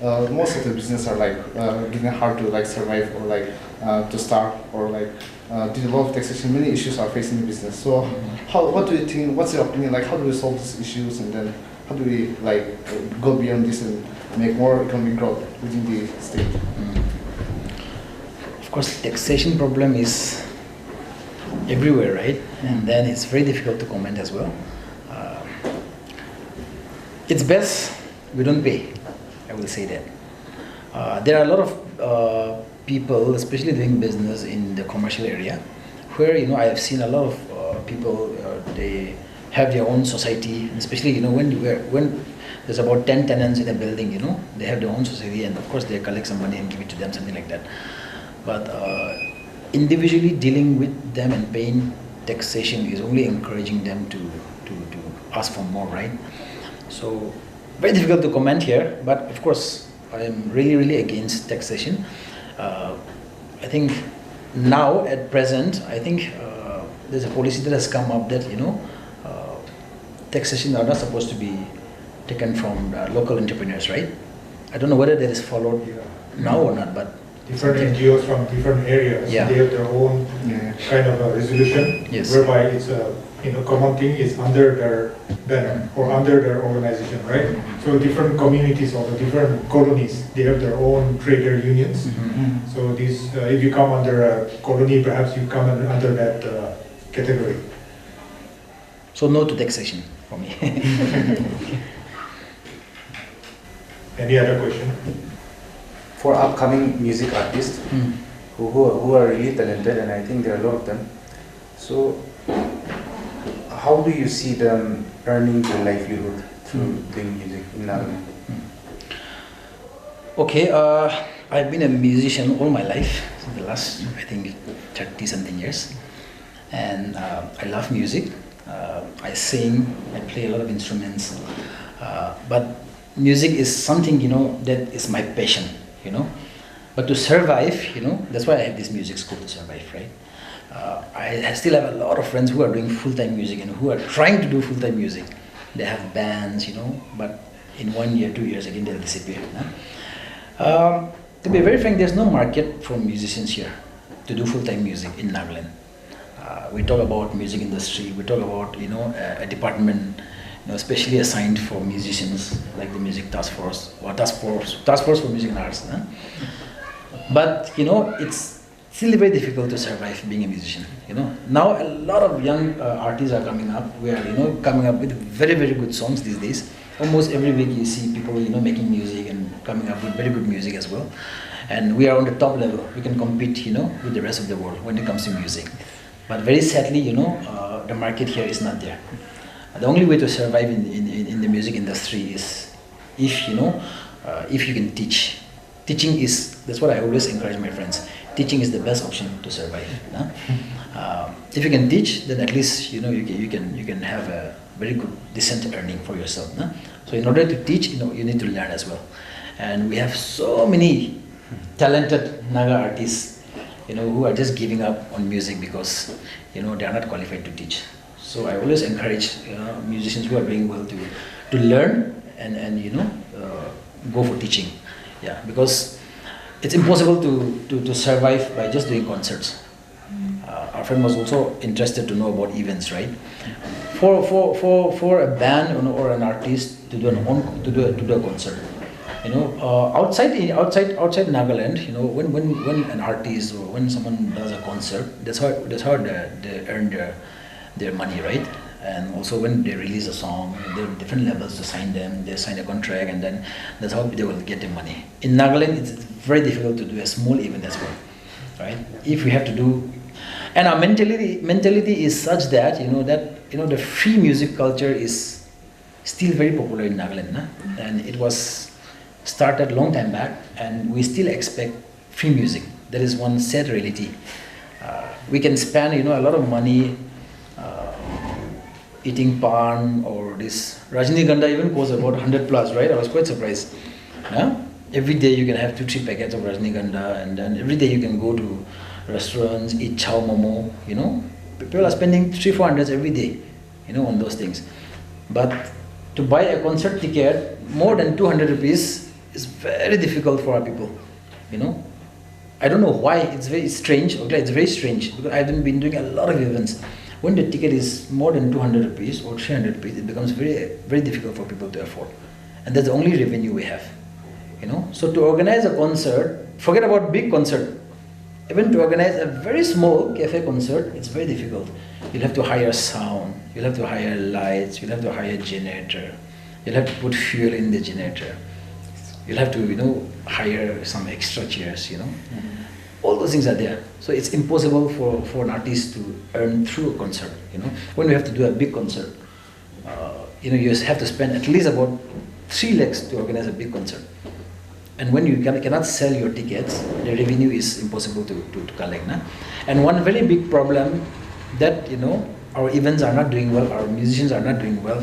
most of the business are like getting hard to like survive or like to start or like due to a lot of taxation. Many issues are facing the business. So what do you think? What's your opinion? Like how do we solve these issues and then how do we like go beyond this and make more economic growth within the state? Of course, taxation problem is everywhere, right? And then it's very difficult to comment as well. It's best we don't pay, I will say that. There are a lot of people, especially doing business in the commercial area, where I have seen a lot of people. They have their own society, especially when there's about 10 tenants in a building. They have their own society, and of course they collect some money and give it to them, something like that. But individually dealing with them and paying taxation is only encouraging them to ask for more, right? So very difficult to comment here, but of course I am really against taxation. I think now at present, I think there's a policy that has come up that taxation are not supposed to be taken from local entrepreneurs, right? I don't know whether that is followed now or not, but different NGOs from different areas, they have their own kind of a resolution, whereby it's a common thing is under their banner or under their organization, right? So different communities or the different colonies, they have their own trader unions. So this, if you come under a colony, perhaps you come under that category. So no to taxation for me. Any other question? For upcoming music artists who are really talented, and I think there are a lot of them. So how do you see them earning their livelihood through doing music in Nagaland? Okay, I've been a musician all my life, the last I think 30 something years, and I love music. I sing, I play a lot of instruments, but music is something that is my passion. But to survive, that's why I have this music school to survive, right? I still have a lot of friends who are doing full-time music and who are trying to do full-time music. They have bands, but in 1 year, 2 years again they'll disappear. To be very frank, there's no market for musicians here to do full-time music in Nagaland. We talk about music industry. We talk about a department, especially assigned for musicians, like the music task force or task force for music and arts. But it's still very difficult to survive being a musician. Now a lot of young artists are coming up. We are coming up with very, very good songs these days. Almost every week you see people making music and coming up with very good music as well. And we are on the top level. We can compete with the rest of the world when it comes to music. But very sadly, the market here is not there. The only way to survive in the music industry is if you can teach. Teaching that's what I always encourage my friends. Teaching is the best option to survive. If you can teach, then at least you can have a very good decent earning for yourself. So in order to teach, you need to learn as well. And we have so many talented Naga artists, who are just giving up on music because they are not qualified to teach. So I always encourage musicians who are doing well to learn and go for teaching. Yeah, because it's impossible to survive by just doing concerts. Our friend was also interested to know about events, right? For a band or an artist to do a concert, outside Nagaland, when an artist or when someone does a concert, that's how they earn their money, right? And also when they release a song, there are different levels to sign them. They sign a contract, and then that's how they will get their money. In Nagaland, it's very difficult to do a small event as well, right? If we have to do, and our mentality is such that the free music culture is still very popular in Nagaland, and it was started long time back, and we still expect free music. That is one sad reality. We can spend a lot of money eating pan or this Rajnigandha even costs about 100 plus, right? I was quite surprised. Every day you can have 2-3 packets of Rajnigandha, and then every day you can go to restaurants, eat chow momo. People are spending 300-400 every day, on those things. But to buy a concert ticket more than 200 rupees is very difficult for our people. I don't know why. It's very strange. Okay, it's very strange because I've been doing a lot of events. When the ticket is more than 200 rupees or 300 rupees, it becomes very, very difficult for people to afford. And that's the only revenue we have. So to organize a concert, forget about big concert. Even to organize a very small cafe concert, it's very difficult. You'll have to hire sound, you'll have to hire lights, you'll have to hire a generator, you'll have to put fuel in the generator, you'll have to hire some extra chairs. All those things are there. So it's impossible for an artist to earn through a concert. When we have to do a big concert, you have to spend at least about 3 lakhs to organize a big concert. And when you cannot sell your tickets, the revenue is impossible to collect. And one very big problem that our events are not doing well, our musicians are not doing well,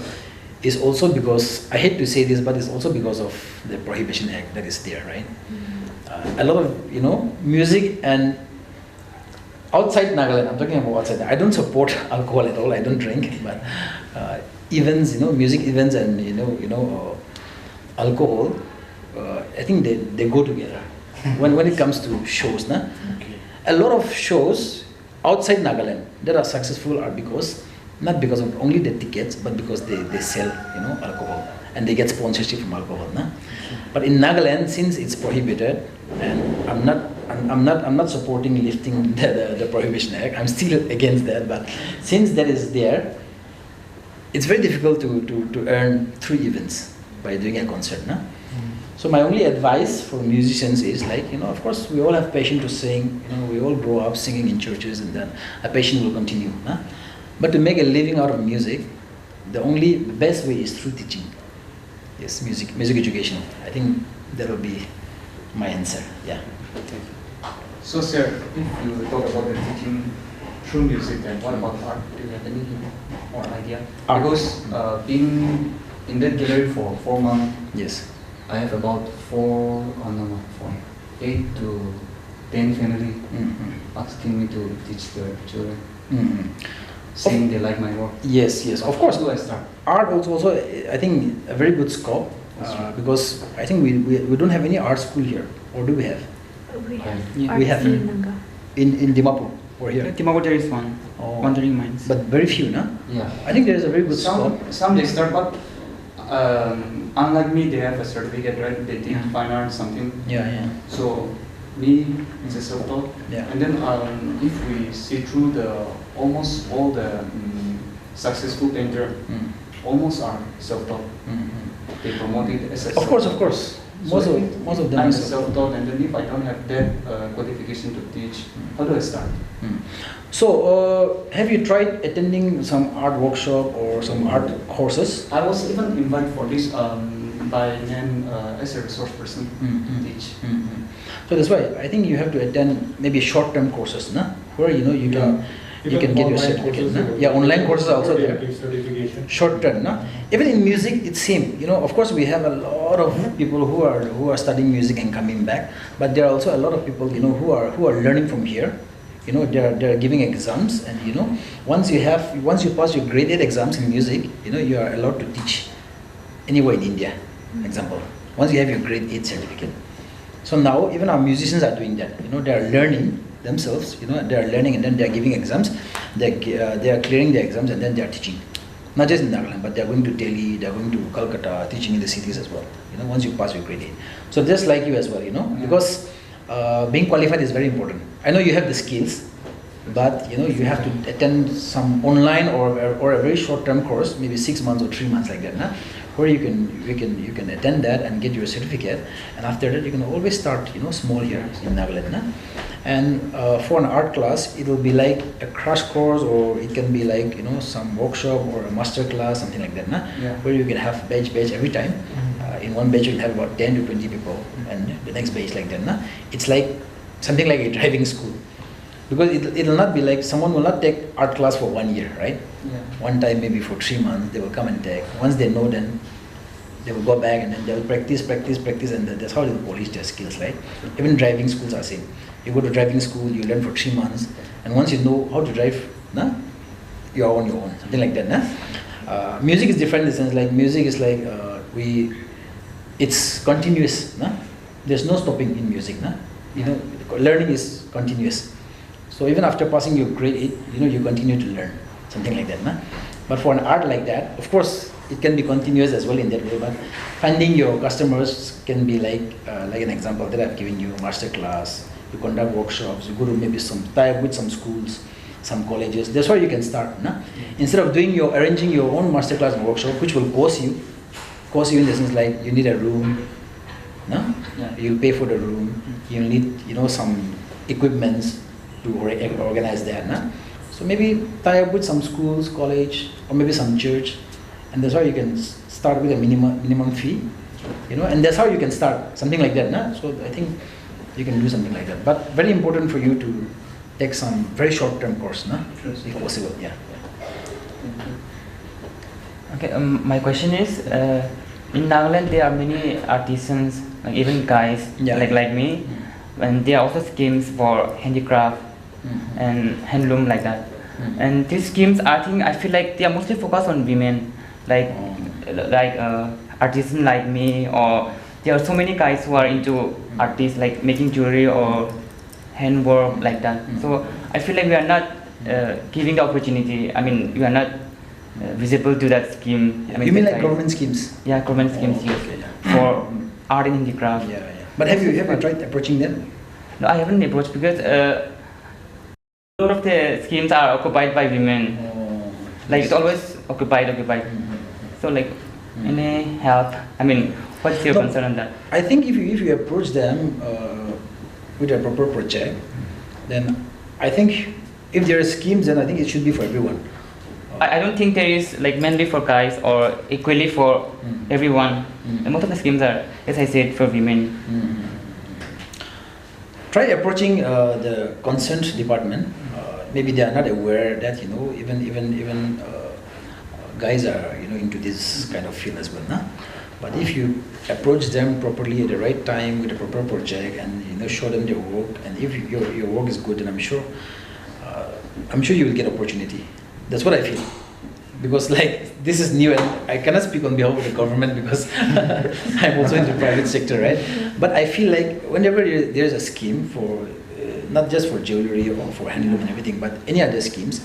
is also because, I hate to say this, but it's also because of the Prohibition Act that is there, right? A lot of music and outside Nagaland, I'm talking about outside. I don't support alcohol at all. I don't drink, but events, music events and alcohol, I think they go together. When it comes to shows, a lot of shows outside Nagaland that are successful are not because of only the tickets, but because they sell alcohol and they get sponsorship from alcohol. But in Nagaland, since it's prohibited, and I'm not supporting lifting the Prohibition Act. I'm still against that. But since that is there, it's very difficult to earn through events by doing a concert. So my only advice for musicians is of course we all have passion to sing. We all grow up singing in churches, and then a passion will continue. But to make a living out of music, the best way is through teaching. Yes, music education. I think that will be my answer. Yeah. So, sir, if you talk about the teaching through music, then what about art? Do you have any more idea? Art. Because being in that gallery for 4 months, yes, I have about 8 to 10 family asking me to teach their children, saying they like my work. Yes. Of course. How do I start? Art also, I think, a very good scope. Because I think we don't have any art school here, or do we have? We have. Yeah, we have in Dimapur or here. Dimapur there is one. Wandering Minds. But very few, no? Yeah. I think there is a very good some spot. some they start, but unlike me, they have a certificate, right? They did fine art something. Yeah. So me, it's a self-taught. Yeah. And then if we see through almost all the successful painter, almost are self-taught. They promote it as a Of course. Most of them I'm are self-taught, and then if I don't have that qualification to teach, how do I start? So, have you tried attending some art workshop or some art courses? I was even invited for this by name as a resource person to teach. So that's why I think you have to attend maybe short-term courses, na? Where you can get your certificate. Na? Yeah, online courses are also there. Short-term, na? Even in music, it's same. Of course, we have a lot of people who are studying music and coming back, but there are also a lot of people who are learning from here. They're giving exams, and once you pass your grade 8 exams in music, you are allowed to teach anywhere in India. Example, once you have your grade 8 certificate. So now even our musicians are doing that. They are learning themselves. They are learning, and then they are giving exams. They are clearing the exams, and then they are teaching. Not just in Nagaland, but they are going to Delhi, they are going to Calcutta, teaching in the cities as well. Once you pass your grade 8. So just like you as well. Because being qualified is very important. I know you have the skills, but you have to attend some online or a very short-term course, maybe 6 months or 3 months like that, na? Where you can attend that and get your certificate, and after that you can always start small here in Nagaland, na? And for an art class, it will be like a crash course, or it can be like some workshop or a master class, something like that, na? Yeah. Where you can have batch every time. In one batch you'll have about 10 to 20 people, and the next batch like that, na? It's like something like a driving school, because it will not be like someone will not take art class for 1 year, right? Yeah. One time maybe for 3 months they will come and take. Once they know, then they will go back, and then they will practice, and that's how they will polish their skills, right? Even driving schools are same. You go to driving school, you learn for 3 months, and once you know how to drive, na, you are on your own, something like that, na? Music is different in the sense, like music is like it's continuous, na? There's no stopping in music, na? Learning is continuous. So even after passing your grade 8, you continue to learn, something like that, na? But for an art like that, of course, it can be continuous as well in that way, but finding your customers can be like an example that I've given you, master class, you conduct workshops, you go to maybe some tie-up with some schools, some colleges. That's where you can start, na? Instead of arranging your own master class and workshop, which will cost you in the sense like you need a room, no? Yeah. You'll pay for the room, you'll need some equipments to organize that, na? So maybe tie up with some schools, college, or maybe some church, and that's how you can start with a minimum fee, and that's how you can start, something like that, na? So I think you can do something like that, but very important for you to take some very short-term course, na? If possible, yeah. Okay, my question is, in Nagaland there are many artisans, like even guys like me, and there are also schemes for handicraft and handloom like that. And these schemes, I feel like they are mostly focused on women, like artisans like me, or there are so many guys who are into artists like making jewelry or handwork like that. So I feel like we are not giving the opportunity. I mean, we are not visible to that scheme. I mean, you mean like government schemes? Yeah, government schemes for art and handicraft. Yeah. But have you tried approaching them? No, I haven't approached because a lot of the schemes are occupied by women. Like it's always occupied. So like any help? I mean, what's your concern on that? I think if you approach them with a proper project, then I think if there are schemes, then I think it should be for everyone. I don't think there is like mainly for guys or equally for everyone. And most of the schemes are, as I said, for women. Try approaching the concerned department. Maybe they are not aware that even guys are into this kind of field as well, nah? But if you approach them properly at the right time with a proper project and show them their work, and if your work is good, then I'm sure you will get opportunity. That's what I feel. because like this is new and I cannot speak on behalf of the government because I'm also in the private sector, right? But I feel like whenever there's a scheme for not just for jewelry or for handloom and everything, but any other schemes,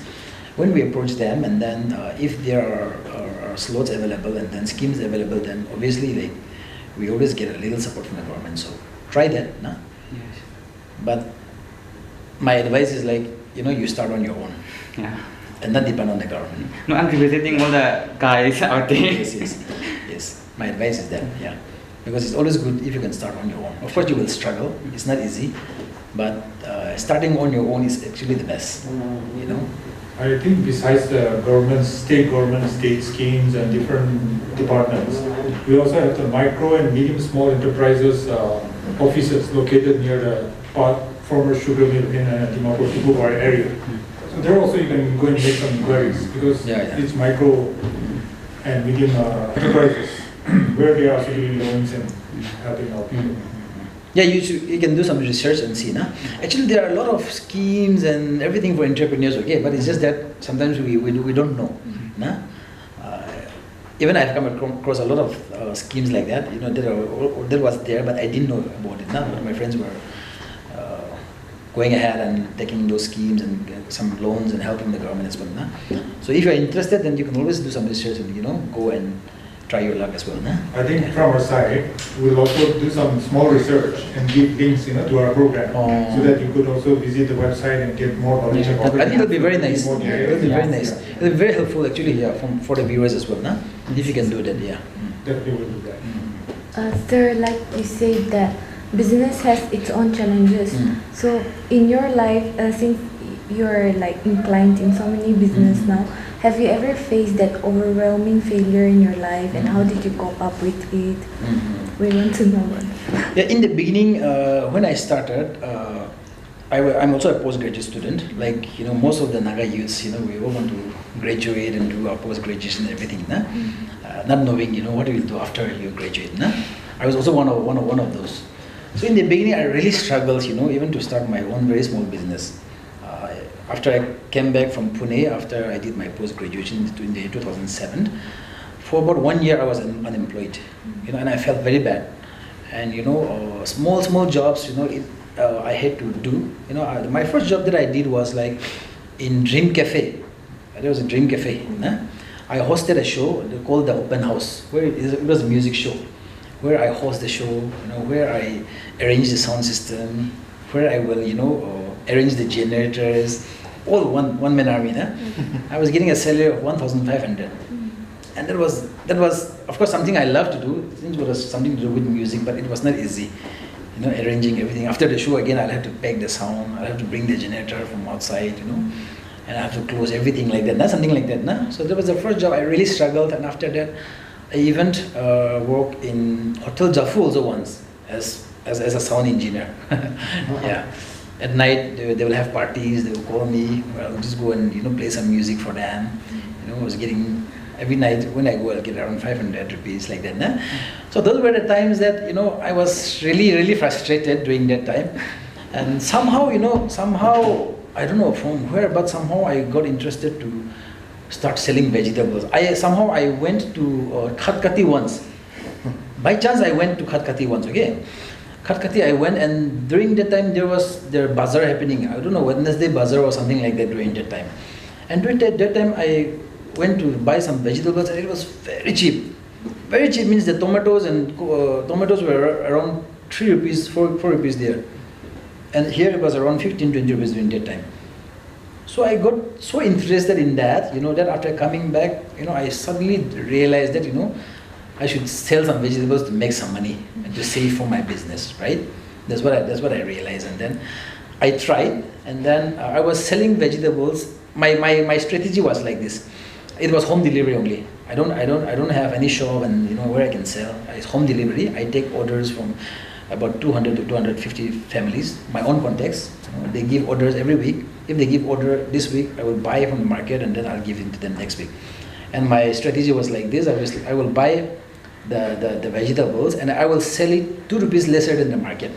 when we approach them and then if there are slots available and then schemes available, then obviously like we always get a little support from the government. So try that, nah? Yes. But my advice is like, you start on your own. Yeah. And not depend on the government. No, I'm representing all the guys out there. Yes. My advice is that, yeah. Because it's always good if you can start on your own. Of course you will struggle, it's not easy, but starting on your own is actually the best, I think besides the state schemes and different departments, we also have the micro and medium small enterprises offices located near the former sugar mill in Dimapur area. So there also you can go and make some inquiries because it's micro and medium enterprises where they are also giving loans and helping out people. Yeah, you can do some research and see. Nah? Actually, there are a lot of schemes and everything for entrepreneurs, okay, but it's just that sometimes we don't know. Nah? Even I've come across a lot of schemes like that, that was there, but I didn't know about it. Nah? But my friends were going ahead and taking those schemes and some loans and helping the government as well. Nah? So if you're interested, then you can always do some research and go and try your luck as well. Nah? I think from our side, we'll also do some small research and give links to our program so that you could also visit the website and get more knowledge about it. I think it'll be very nice. It'll be very nice. It'll be very helpful actually for the viewers as well. Nah? If you can do that, yeah. Definitely will do that. Sir, like you said that business has its own challenges. So in your life, since you're like inclined in so many business now, have you ever faced that overwhelming failure in your life and how did you cope up with it? We want to know. Yeah, in the beginning, when I started, I'm also a postgraduate student. Like, most of the Naga youths, we all want to graduate and do our post-graduation and everything. Nah? Not knowing, what you will do after you graduate. Nah? I was also one of those. So in the beginning, I really struggled, even to start my own very small business. After I came back from Pune, after I did my post-graduation in the 2007, for about 1 year I was unemployed, and I felt very bad. And small jobs, I had to do. My first job that I did was like in Dream Cafe. There was a Dream Cafe. I hosted a show called the Open House, where it was a music show, where I host the show, where I arrange the sound system, where I will, arrange the generators, all one man army. I was getting a salary of 1,500, and that was of course something I love to do. It was something to do with music, but it was not easy, arranging everything. After the show again, I'll have to pack the sound, I'll have to bring the generator from outside, and I have to close everything like that. Something like that. So that was the first job. I really struggled, and after that, I even worked in Hotel Jaffu also once as a sound engineer. Yeah. At night, they will have parties, they will call me, I'll just go and, play some music for them. I was getting, every night when I go, I'll get around 500 rupees like that. Nah? So those were the times that, I was really, really frustrated during that time. And somehow, I don't know from where, but somehow I got interested to start selling vegetables. I went to Khatkati once. By chance, I went to Khatkati once, okay? Khatkati, I went, and during that time there was their bazaar happening. I don't know, Wednesday bazaar or something like that during that time. And during that time, I went to buy some vegetables, and it was very cheap. Very cheap means the tomatoes were around 3 rupees, 4 rupees there. And here it was around 15, 20 rupees during that time. So I got so interested in that, that after coming back, I suddenly realized that, I should sell some vegetables to make some money and to save for my business, right? That's what I realized. And then I tried, and then I was selling vegetables. My strategy was like this. It was home delivery only. I don't have any shop and where I can sell. It's home delivery. I take orders from about 200 to 250 families, my own contacts. They give orders every week. If they give order this week, I will buy from the market and then I'll give it to them next week. And my strategy was like this. I will buy the vegetables and I will sell it 2 rupees lesser than the market,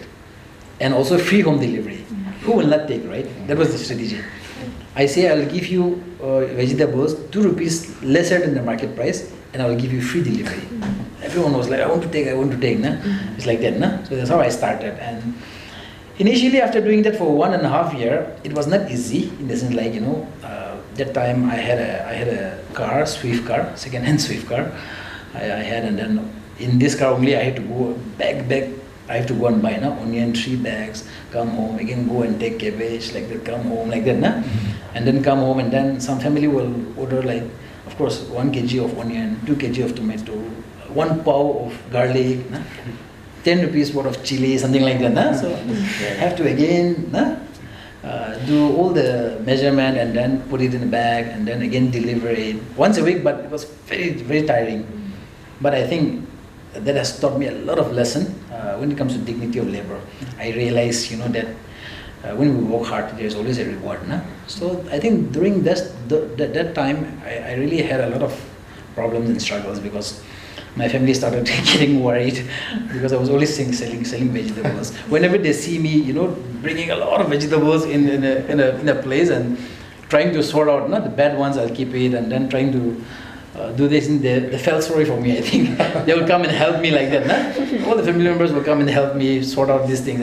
and also free home delivery. Who will not take, right? That was the strategy. I say I'll give you vegetables 2 rupees lesser than the market price, and I'll give you free delivery. Everyone was like, I want to take, nah? It's like that, nah? So that's how I started. And initially, after doing that for 1.5 years, it was not easy, in the sense like, that time I had a car, Swift car, second-hand Swift car. I had, and then in this car only I had to go back, I have to go and buy onion, 3 bags, come home, again go and take cabbage, like that, come home, like that, and then come home, and then some family will order like, of course, 1 kg of onion, 2 kg of tomato, 1 pav of garlic, 10 rupees worth of chili, something like that. So I have to again do all the measurement and then put it in a bag and then again deliver it once a week, but it was very, very tiring. But I think that has taught me a lot of lesson when it comes to dignity of labor. I realized, that when we work hard, there's always a reward. So I think during that time, I really had a lot of problems and struggles because my family started getting worried because I was always selling vegetables. Whenever they see me, bringing a lot of vegetables in a place and trying to sort out, the bad ones, I'll keep it, and then trying to do this, and they felt sorry for me, I think. They will come and help me like that. All the family members will come and help me sort out these things.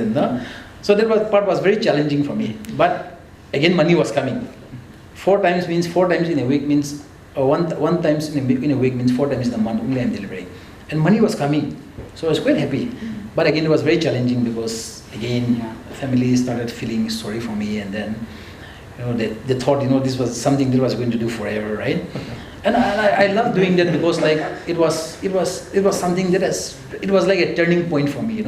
So that part was very challenging for me. But again, money was coming. 4 times means 4 times in a week means, one times in a week means 4 times in a month only I'm delivering. And money was coming. So I was quite happy. But again, it was very challenging because, again, family started feeling sorry for me, and then, they thought, this was something that was going to do forever, right? And I love doing that because like it was something that it was like a turning point for me,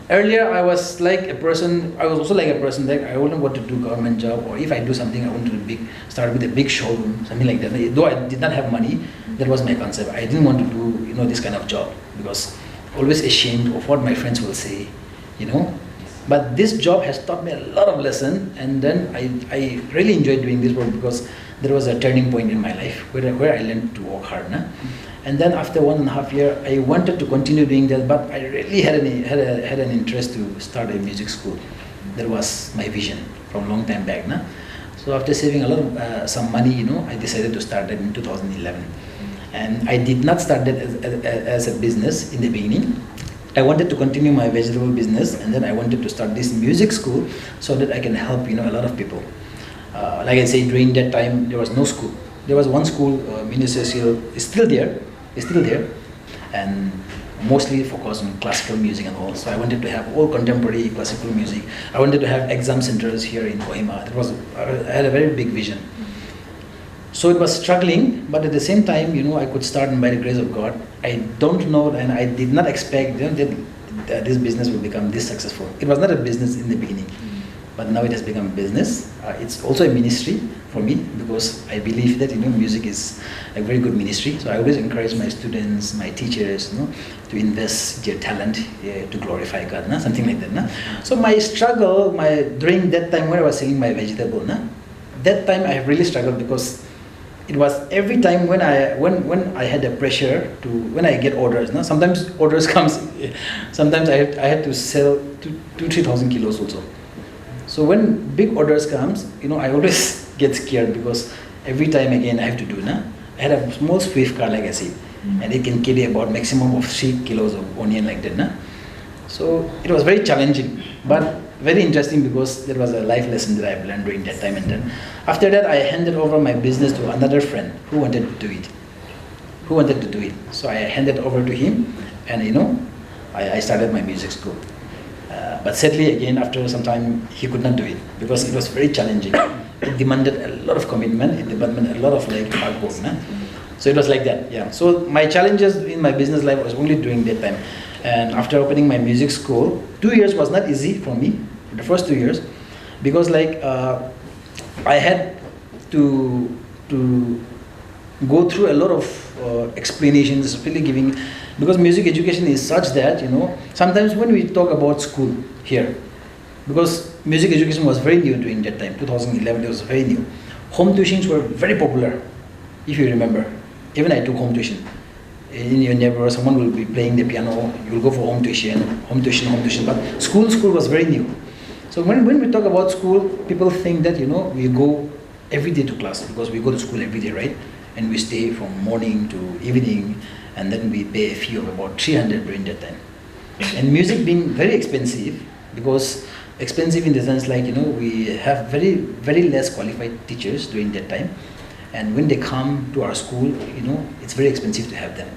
Earlier I was like a person, I was also like a person that I wouldn't want to do government job, or if I do something I want to start with a big showroom, something like that. Though I did not have money, that was my concept. I didn't want to do this kind of job because always ashamed of what my friends will say, But this job has taught me a lot of lesson, and then I really enjoyed doing this work because there was a turning point in my life where I learned to work hard. And then after 1.5 years, I wanted to continue doing that, but I really had an interest to start a music school. That was my vision from a long time back. So after saving a lot of some money, I decided to start that in 2011. And I did not start that as a business in the beginning. I wanted to continue my vegetable business, and then I wanted to start this music school so that I can help a lot of people. Like I say, during that time there was no school. There was one school, Ministerial, is still there, and mostly focused on classical music and all. So I wanted to have all contemporary classical music. I wanted to have exam centers here in Kohima. I had a very big vision. So it was struggling, but at the same time, I could start, and by the grace of God, I don't know, and I did not expect that this business will become this successful. It was not a business in the beginning, but now it has become a business. It's also a ministry for me because I believe that music is a very good ministry. So I always encourage my students, my teachers, to invest their talent to glorify God, something like that. So my struggle, during that time when I was selling my vegetable, that time I really struggled because it was every time when I had the pressure to, when I get orders, sometimes orders comes, sometimes I had to sell 2,000-3,000 kilos also. So when big orders comes, I always get scared because every time again I have to do. I had a small Swift car, like I said, and it can carry about maximum of 3 kilos of onion like that. So it was very challenging, but very interesting because there was a life lesson that I learned during that time. And then after that, I handed over my business to another friend who wanted to do it. So I handed over to him, and I started my music school. But sadly, again, after some time, he could not do it because it was very challenging. It demanded a lot of commitment. It demanded a lot of hard work. So it was like that. Yeah. So my challenges in my business life was only during that time. And after opening my music school, 2 years was not easy for me, the first 2 years, because I had to go through a lot of explanations, really giving, because music education is such that, sometimes when we talk about school here, because music education was very new during that time, 2011, it was very new. Home tuitions were very popular, if you remember. Even I took home tuition. In your neighborhood, someone will be playing the piano, you will go for home tuition, but school was very new. So when we talk about school, people think that, we go every day to class because we go to school every day, right? And we stay from morning to evening, and then we pay a fee of about 300 during that time. And music being very expensive, because expensive in the sense like, we have very less qualified teachers during that time. And when they come to our school, it's very expensive to have them.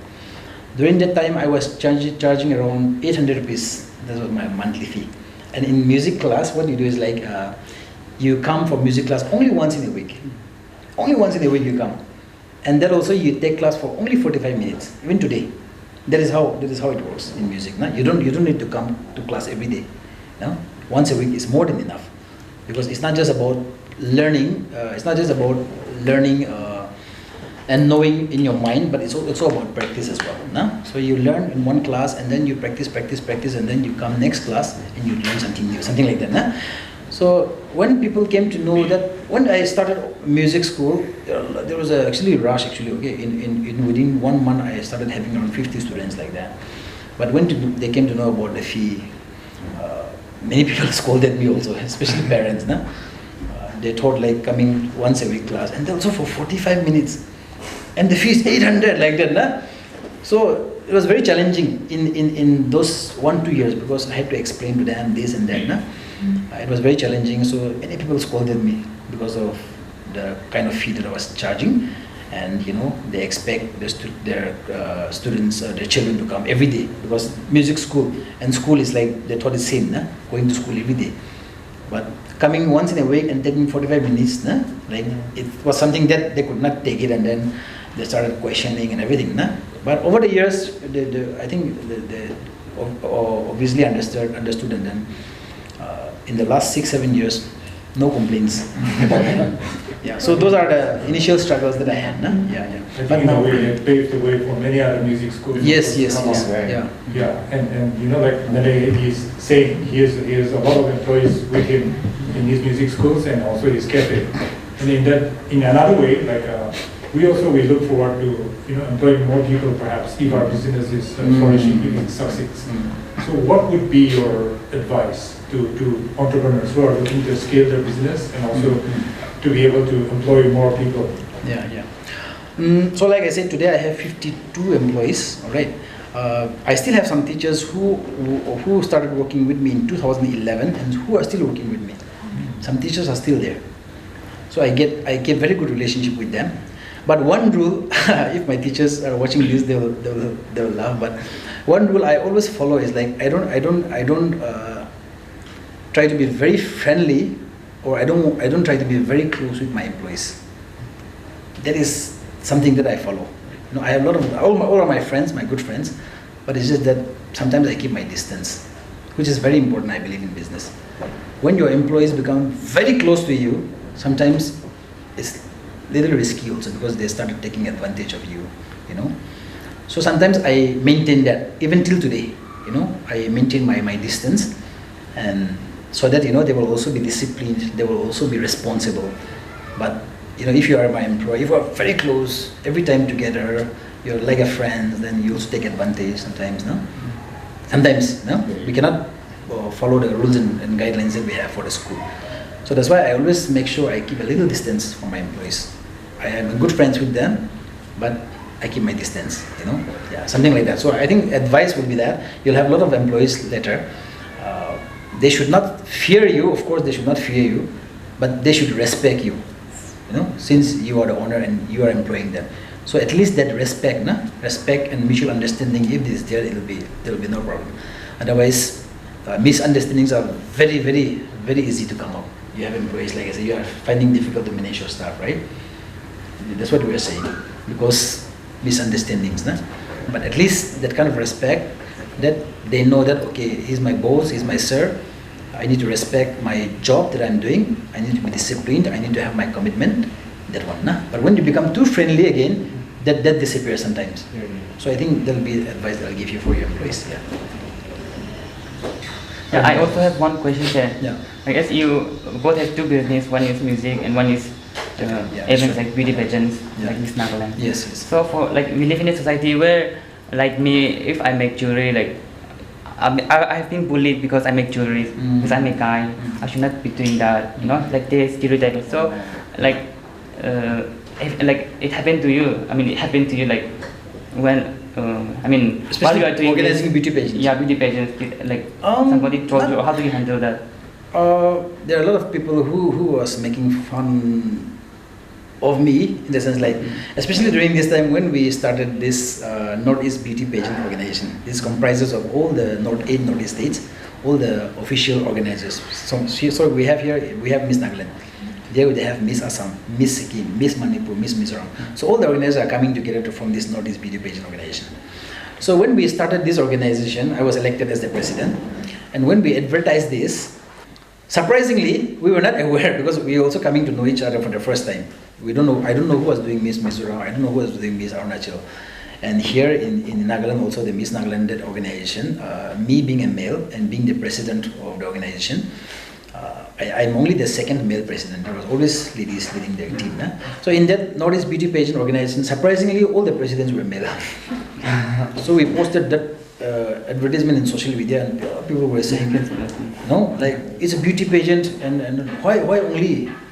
During that time, I was charging around 800 rupees. That was my monthly fee. And in music class, what you do is like, you come for music class only once in a week. Only once in a week you come. And that also you take class for only 45 minutes, even today. That is how it works in music. No? You don't need to come to class every day. No? Once a week is more than enough. Because it's not just about learning, and knowing in your mind, but it's also about practice as well. No? So you learn in one class and then you practice, and then you come next class and you learn something new, something like that. No? So when people came to know that, when I started music school, there was actually a rush actually. Okay, in within 1 month I started having around 50 students like that. But when they came to know about the fee, many people scolded me also, especially parents. No? They thought like coming once a week class, and also for 45 minutes, and the fee is 800 like that. No? So it was very challenging in those 1-2 years, because I had to explain to them this and that. No? It was very challenging, so many people scolded me because of the kind of fee that I was charging, and they expect their students, their children to come every day, because music school and school is like, they thought it's same, nah? Going to school every day. But coming once in a week and taking 45 minutes, nah? Like it was something that they could not take it, and then they started questioning and everything. Nah? But over the years, I think they obviously understood, and then in the last 6-7 years, no complaints. Yeah, so those are the initial struggles that I had. No? Yeah. I think in a way it paved the way for many other music schools. Yes. Yeah. And like Mele is saying, he has a lot of employees with him in his music schools and also his cafe. And in another way, like we look forward to employing more people perhaps if our business is flourishing, if it succeeds. So what would be your advice to entrepreneurs who are looking to scale their business and also to be able to employ more people? Yeah. So like I said, today I have 52 employees. All right. I still have some teachers who started working with me in 2011 and who are still working with me. Some teachers are still there. So I get very good relationship with them. But one rule, if my teachers are watching this, they will laugh. But one rule I always follow is like I don't try to be very friendly, or I don't try to be very close with my employees. That is something that I follow. I have a lot of all of my friends, my good friends, but it's just that sometimes I keep my distance, which is very important, I believe, in business. When your employees become very close to you, sometimes it's a little risky also, because they started taking advantage of you. So sometimes I maintain that, even till today. I maintain my distance, and so that they will also be disciplined, they will also be responsible. But if you are my employee, if you are very close, every time together, you're like a friend, then you also take advantage sometimes. No? Sometimes, no? We cannot follow the rules and guidelines that we have for the school. So that's why I always make sure I keep a little distance from my employees. I am good friends with them, but I keep my distance, yeah, something like that. So I think advice would be that you'll have a lot of employees later. They should not fear you, of course they should not fear you, but they should respect you, since you are the owner and you are employing them. So at least that respect and mutual understanding, if this is there, there will be no problem. Otherwise, misunderstandings are very, very, very easy to come up. You have employees, like I said, you are finding difficult to manage your staff, right? That's what we are saying, because misunderstandings. But at least that kind of respect, that they know that, okay, he's my boss, he's my sir, I need to respect my job that I'm doing, I need to be disciplined, I need to have my commitment, that one. But when you become too friendly again, that disappears sometimes. So I think that will be advice that I'll give you for your employees. Yeah, I also have one question there. Yeah. I guess you both have two businesses, one is music and one is events like beauty pageants, like Miss Nagaland. Yes. So for we live in a society where, like me, if I make jewelry, like I've been bullied because I make jewelry, because I'm a guy. I should not be doing that, like they stereotype. So like like it happened to you. I mean, it happened to you like when I mean, especially while you are doing organizing this, beauty pageants. Yeah, beauty pageants. Like somebody told you, how do you handle that? There are a lot of people who was making fun of me, in the sense like, especially during this time when we started this Northeast Beauty Pageant organization. This comprises of all the eight Northeast states, all the official organizers. So we have here, we have Miss Nagaland. There they have Miss Assam, Miss Sikkim, Miss Manipur, Miss Mizoram. So all the organizers are coming together to form this Northeast Beauty Pageant organization. So when we started this organization, I was elected as the president. And when we advertised this, surprisingly, we were not aware, because we were also coming to know each other for the first time. I don't know who was doing Miss Mizoram, I don't know who was doing Miss Arunachal. And here in Nagaland also, the Miss Nagaland organization, me being a male and being the president of the organization, I'm only the second male president. There was always ladies leading the team. So in that Northeast Beauty Pageant organization, surprisingly, all the presidents were male. So we posted that advertisement in social media, and people were saying, no, like it's a beauty pageant, and why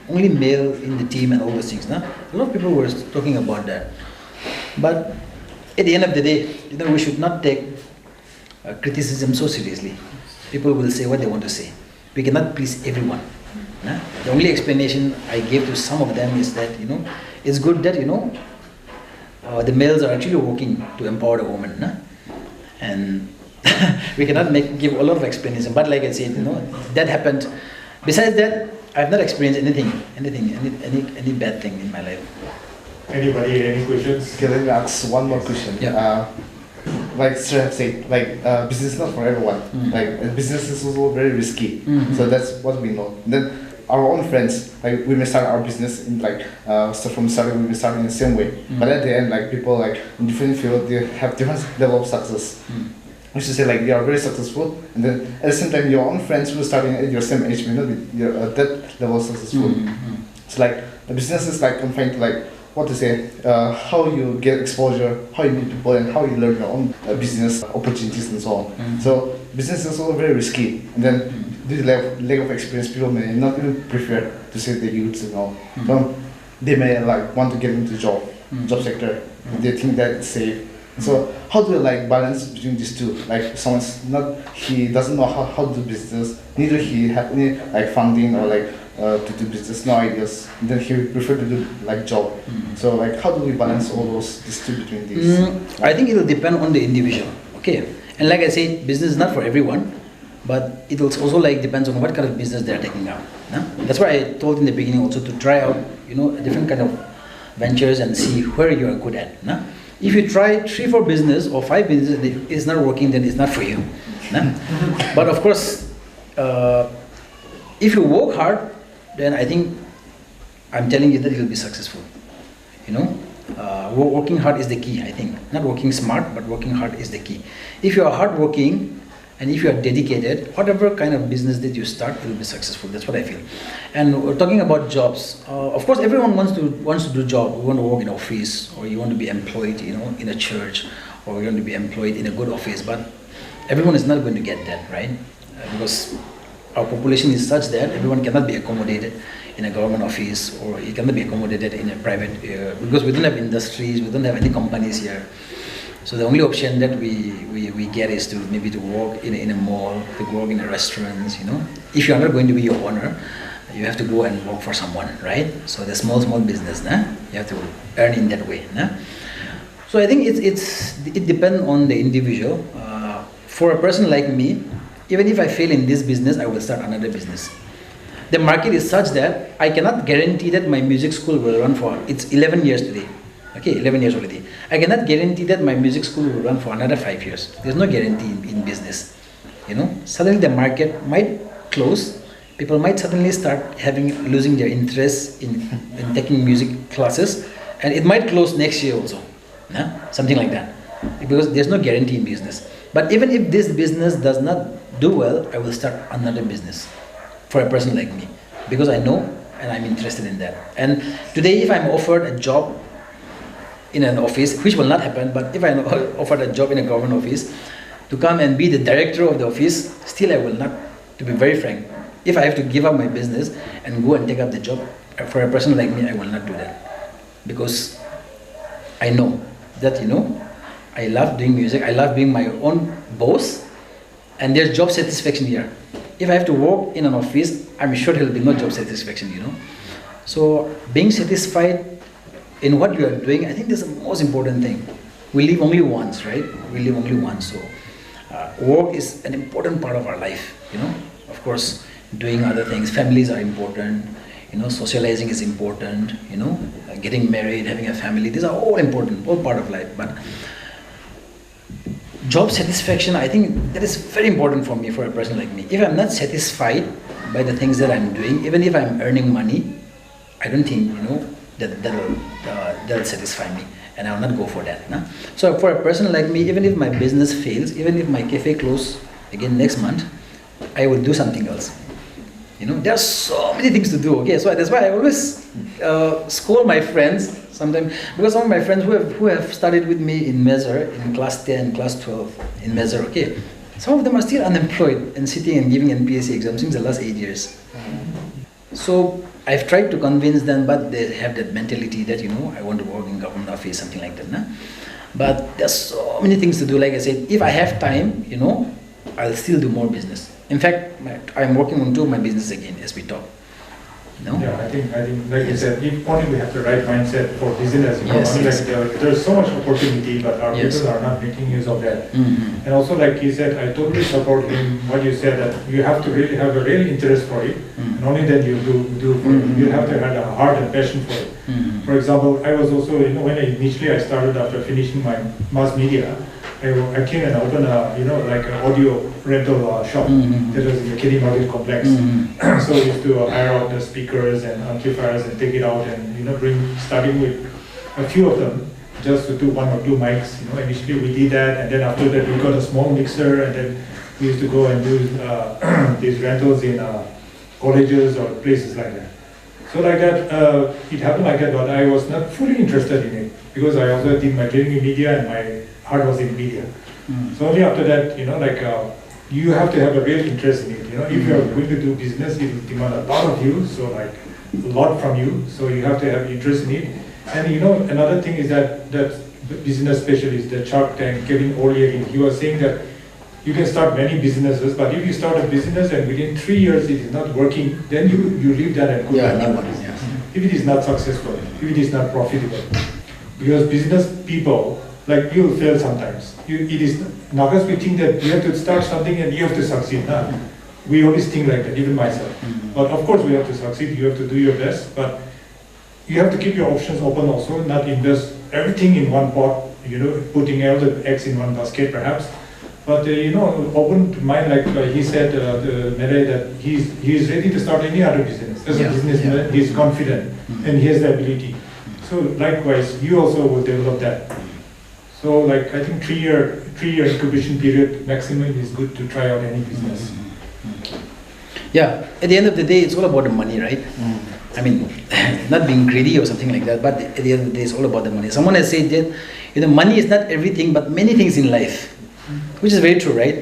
only male in the team and all those things. A lot of people were talking about that. But at the end of the day, we should not take criticism so seriously. People will say what they want to say. We cannot please everyone. The only explanation I gave to some of them is that it's good that the males are actually working to empower the woman. And we cannot give a lot of explanation. But like I said, that happened. Besides that, I have not experienced any bad thing in my life. Anybody, any questions? Okay, let me ask one more question. Yeah. Like Sir have said, like business is not for everyone. Like business is also very risky. So that's what we know. Then our own friends, like we may start our business in like so from starting we may start in the same way. But at the end, like people like in different fields, they have different level of success. We should say like they are very successful, and then at the same time your own friends who are starting at your same age may not be that level of successful. So like the business is like confined to like what to say, how you get exposure, how you meet people, and how you learn your own business opportunities and so on. So business is also very risky, and then due to lack of experience, people may not even prefer to say the youths and all. So they may like want to get into job sector. They think that it's safe. So how do you like balance between these two? Like he doesn't know how to do business, neither he have any like funding or like to do business, no ideas. Then he would prefer to do like job. So like how do we balance all these two between these? I think it will depend on the individual. Okay, and like I said, business is not for everyone, but it also like depends on what kind of business they are taking out. That's why I told in the beginning also to try out a different kind of ventures and see where you are good at. If you try 3-4 business or 5 business, if it's not working, then it's not for you. But of course, if you work hard, then I think I'm telling you that you'll be successful. Working hard is the key, I think. Not working smart, but working hard is the key. If you are hardworking and if you are dedicated, whatever kind of business that you start, it will be successful. That's what I feel. And we're talking about jobs. Of course, everyone wants to do job. You want to work in an office, or you want to be employed, in a church, or you want to be employed in a good office. But everyone is not going to get that, right? Because our population is such that everyone cannot be accommodated in a government office, or it cannot be accommodated in a private, because we don't have industries, we don't have any companies here. So the only option that we get is to maybe to work in a mall, to work in a restaurant, If you are not going to be your owner, you have to go and work for someone, right? So the small business, you have to earn in that way. So I think it depends on the individual. For a person like me, even if I fail in this business, I will start another business. The market is such that I cannot guarantee that my music school will run for, it's 11 years today. Okay, 11 years already. I cannot guarantee that my music school will run for another 5 years. There's no guarantee in business. Suddenly the market might close. People might suddenly start losing their interest in taking music classes, and it might close next year also. Something like that. Because there's no guarantee in business. But even if this business does not do well, I will start another business for a person like me, because I know and I'm interested in that. And today, if I'm offered a job in an office, which will not happen, but if I'm offered a job in a government office to come and be the director of the office, still I will not, to be very frank. If I have to give up my business and go and take up the job, for a person like me, I will not do that, because I know that, I love doing music, I love being my own boss, and there's job satisfaction here. If I have to work in an office, I'm sure there will be no job satisfaction, So being satisfied in what you are doing, I think that's the most important thing. We live only once, right? We live only once, so work is an important part of our life, Of course, doing other things, families are important, socializing is important, getting married, having a family, these are all important, all part of life. But job satisfaction, I think that is very important for me, for a person like me. If I'm not satisfied by the things that I'm doing, even if I'm earning money, I don't think, that'll satisfy me, and I'll not go for that. No? So for a person like me, even if my business fails, even if my cafe closes again next month, I will do something else. There are so many things to do. Okay, so that's why I always scold my friends sometimes, because some of my friends who have studied with me in Measure, in class 10, class 12, in Measure, okay, some of them are still unemployed and sitting and giving NPSC exams since the last 8 years. So I've tried to convince them, but they have that mentality that, I want to work in government office, something like that. Nah? But there's so many things to do. Like I said, if I have time, I'll still do more business. In fact, I'm working on 2 of my business again as we talk. Yeah, I think like you said, if only we have the right mindset for business, there's so much opportunity, but our people are not making use of that. And also, like you said, I totally support him what you said, that you have to really have a real interest for it, and only then you do for it. You have to have a heart and passion for it. For example, I was also, when initially I started after finishing my mass media, I came and opened like an audio rental shop that was in the Kitty Market complex. So we used to hire out the speakers and amplifiers and take it out and starting with a few of them, just to do 1 or 2 mics. Initially we did that, and then after that we got a small mixer, and then we used to go and do these rentals in colleges or places like that. So like that, it happened like that, but I was not fully interested in it, because I also did my training in media and my heart was in media. So only after that, you have to have a real interest in it. If you are going to do business, it will demand a lot of you, so like a lot from you. So you have to have interest in it. And another thing is that business specialist, the Shark Tank, Kevin O'Leary, he was saying that you can start many businesses, but if you start a business and within 3 years it is not working, then you leave that and go to another business. If it is not successful, if it is not profitable, because business people, like, you will fail sometimes. Nowadays we think that you have to start something and you have to succeed. Nah. We always think like that, even myself. But of course we have to succeed, you have to do your best, but you have to keep your options open also, not invest everything in one pot, putting all the eggs in one basket perhaps. But open to mind, like he said, Mele, that he's ready to start any other business. As a businessman, he's confident and he has the ability. So likewise, you also will develop that. So like, I think 3-year incubation period maximum is good to try out any business. Yeah, at the end of the day, it's all about the money, right? I mean, not being greedy or something like that, but at the end of the day, it's all about the money. Someone has said that, money is not everything, but many things in life, which is very true, right?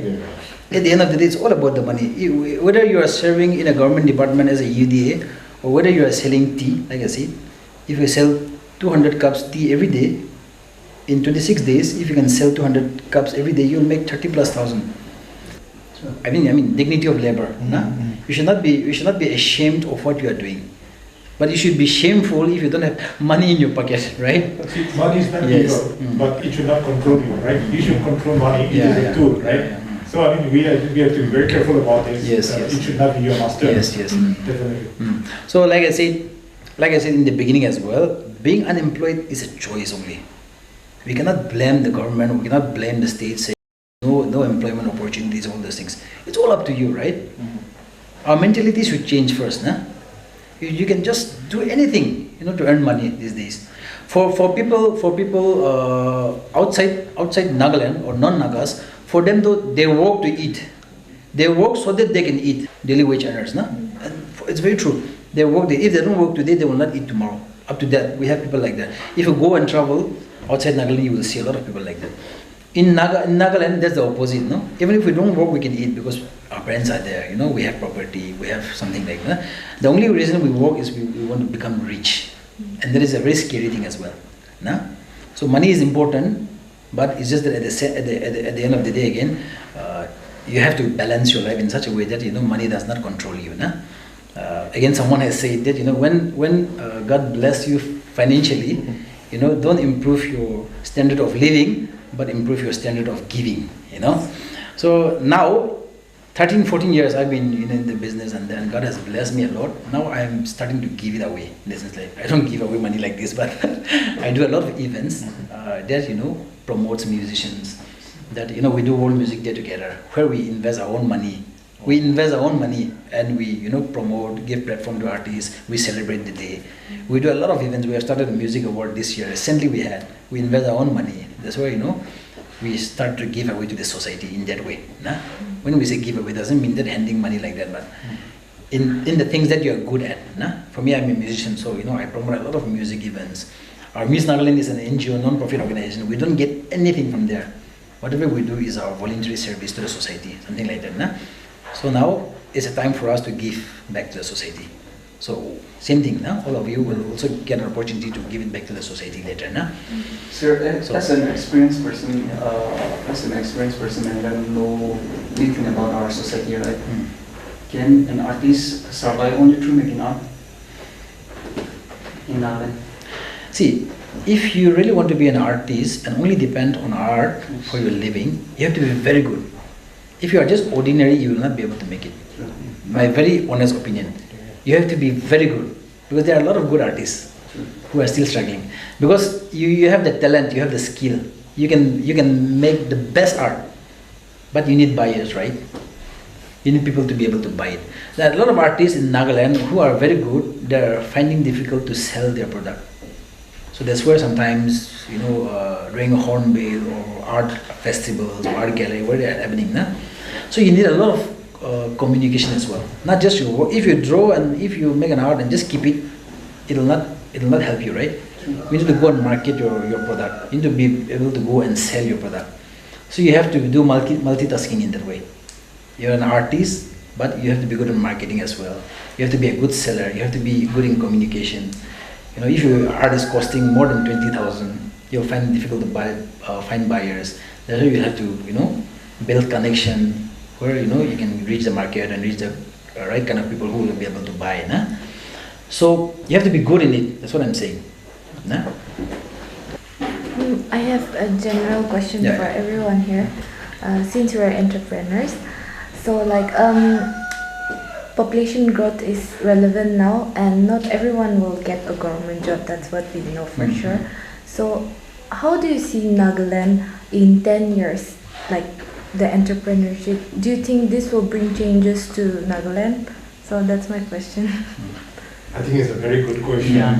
At the end of the day, it's all about the money. Whether you are serving in a government department as a UDA, or whether you are selling tea, like I said, if you sell 200 cups tea every day, in 26 days, if you can sell 200 cups every day, you'll make 30,000+. I mean, dignity of labor. Nah? You should not be ashamed of what you are doing, but you should be shameful if you don't have money in your pocket, right? See, money is not evil, but it should not control you, right? You should control money. It is a tool, right? So I mean, we have to be very careful about this. It should not be your master. Definitely. So like I said in the beginning as well, being unemployed is a choice only. We cannot blame the government, we cannot blame the state, saying no employment opportunities, all those things. It's all up to you, right? Our mentality should change first. Nah? You can just do anything, to earn money these days. For people outside Nagaland or non-Nagas, for them though, they work to eat. They work so that they can eat, daily wage earners. Nah? And it's very true. They work. If they don't work today, they will not eat tomorrow. Up to that, we have people like that. If you go and travel outside Nagaland, you will see a lot of people like that. In Nagaland, that's the opposite, no? Even if we don't work, we can eat because our parents are there, you know, we have property, we have something like that. The only reason we work is we want to become rich. And that is a very scary thing as well. No? So money is important, but it's just that at the end of the day again, you have to balance your life in such a way that, you know, money does not control you. No? Again, someone has said that, you know, when God bless you financially, you know, don't improve your standard of living, but improve your standard of giving, you know. So now, 13, 14 years I've been in the business, and then God has blessed me a lot. Now I'm starting to give it away. This is like, I don't give away money like this, but I do a lot of events that, you know, promotes musicians. That, you know, we do world music day together, where we invest our own money. We invest our own money and we, you know, promote, give platform to artists. We celebrate the day. We do a lot of events. We have started a music award this year. Recently we invest our own money. That's why, you know, we start to give away to the society in that way. Nah? When we say give away, doesn't mean that handing money like that, but in the things that you're good at. Nah? For me, I'm a musician, so, you know, I promote a lot of music events. Our Miss Nagaland is an NGO, non-profit organization. We don't get anything from there. Whatever we do is our voluntary service to the society, something like that. Nah? So now it's a time for us to give back to the society. So same thing, no? All of you will also get an opportunity to give it back to the society later, no? Sir, as an experienced person, and then know anything about our society, right? Can an artist survive only through making art in Nagaland? See, if you really want to be an artist and only depend on art for your living, you have to be very good. If you are just ordinary, you will not be able to make it. My very honest opinion. You have to be very good, because there are a lot of good artists who are still struggling. Because you have the talent, you have the skill. You can make the best art, but you need buyers, right? You need people to be able to buy it. There are a lot of artists in Nagaland who are very good. They are finding difficult to sell their product. So that's where sometimes, you know, doing a hornbill or art festivals or art gallery, where they are happening. Nah? So you need a lot of communication as well. Not just your work. If you draw and if you make an art and just keep it, it'll not help you, right? You need to go and market your product. You need to be able to go and sell your product. So you have to do multitasking in that way. You're an artist, but you have to be good in marketing as well. You have to be a good seller. You have to be good in communication. You know, if your art is costing more than 20,000, you'll find it difficult to find buyers. That's why you have to, you know, build connection where, you know, you can reach the market and reach the right kind of people who will be able to buy. Nah? So you have to be good in it. That's what I'm saying. Nah? I have a general question for everyone here. Since we're entrepreneurs, so like population growth is relevant now, and not everyone will get a government job. That's what we know for sure. So how do you see Nagaland in 10 years, like the entrepreneurship? Do you think this will bring changes to Nagaland? So that's my question. I think it's a very good question. Yeah.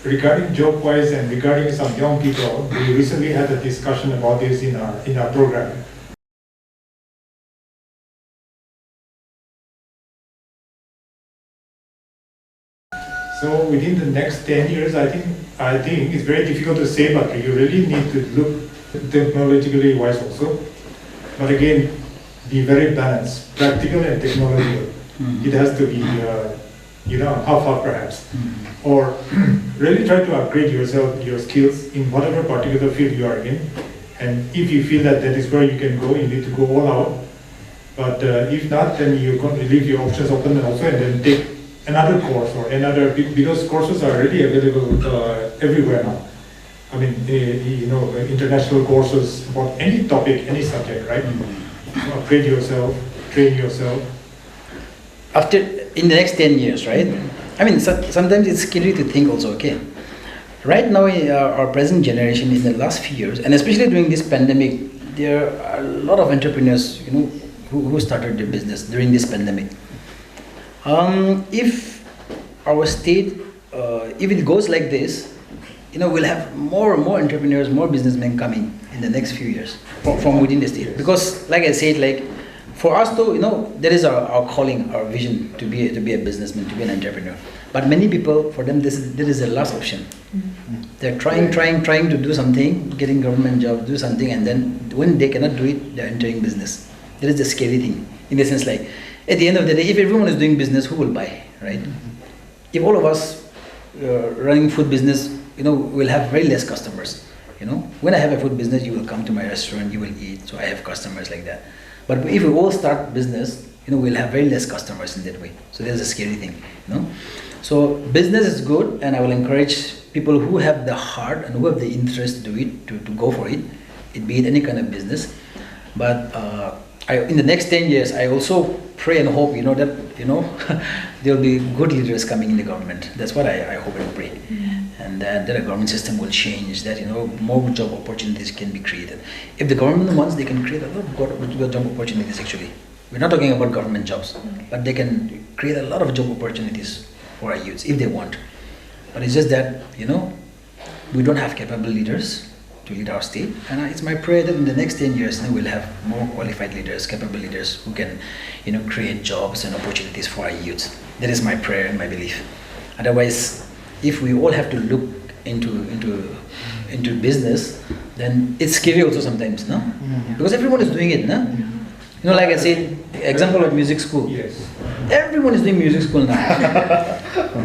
Regarding job-wise and regarding some young people, we recently had a discussion about this in our program. So within the next 10 years, I think it's very difficult to say, but you really need to look technologically wise also. But again, be very balanced, practical and technological. It has to be, you know, half perhaps. Or really try to upgrade yourself, your skills in whatever particular field you are in. And if you feel that is where you can go, you need to go all out. But if not, then you can leave your options open also, and then take another course or another, because courses are already available everywhere now. I mean, you know, international courses about any topic, any subject, right? So upgrade yourself, train yourself. In the next 10 years, right? I mean, sometimes it's scary to think also, okay. Right now, our present generation, in the last few years, and especially during this pandemic, there are a lot of entrepreneurs, you know, who started their business during this pandemic. If our state, if it goes like this, you know, we'll have more and more entrepreneurs, more businessmen coming in the next few years from within the state. Because, like I said, like For us though, that is our calling, our vision to be a businessman, to be an entrepreneur. But many people, for them, this is the last option. They're trying to do something, getting government job, do something, and then when they cannot do it, they're entering business. That is the scary thing. In the sense, like, at the end of the day, if everyone is doing business, who will buy, right? If all of us running food business, we'll have very less customers. When I have a food business, you will come to my restaurant, you will eat, so I have customers like that. But if we all start business, we'll have very less customers in that way. So there's a scary thing, So business is good, and I will encourage people who have the heart and who have the interest to do it, to go for it, be it any kind of business. But in the next 10 years, I also pray and hope, that, there will be good leaders coming in the government. That's what I hope and pray. And that the government system will change, that, more job opportunities can be created. If the government wants, they can create a lot of job opportunities actually. We're not talking about government jobs, but they can create a lot of job opportunities for our youths if they want. But it's just that, we don't have capable leaders to lead our state, and it's my prayer that in the next 10 years we'll have more qualified leaders, capable leaders who can create jobs and opportunities for our youth. That is my prayer and my belief. Otherwise, if we all have to look into business, then it's scary also sometimes, no? Because everyone is doing it, no? Like I said, example of music school. Yes. Everyone is doing music school now.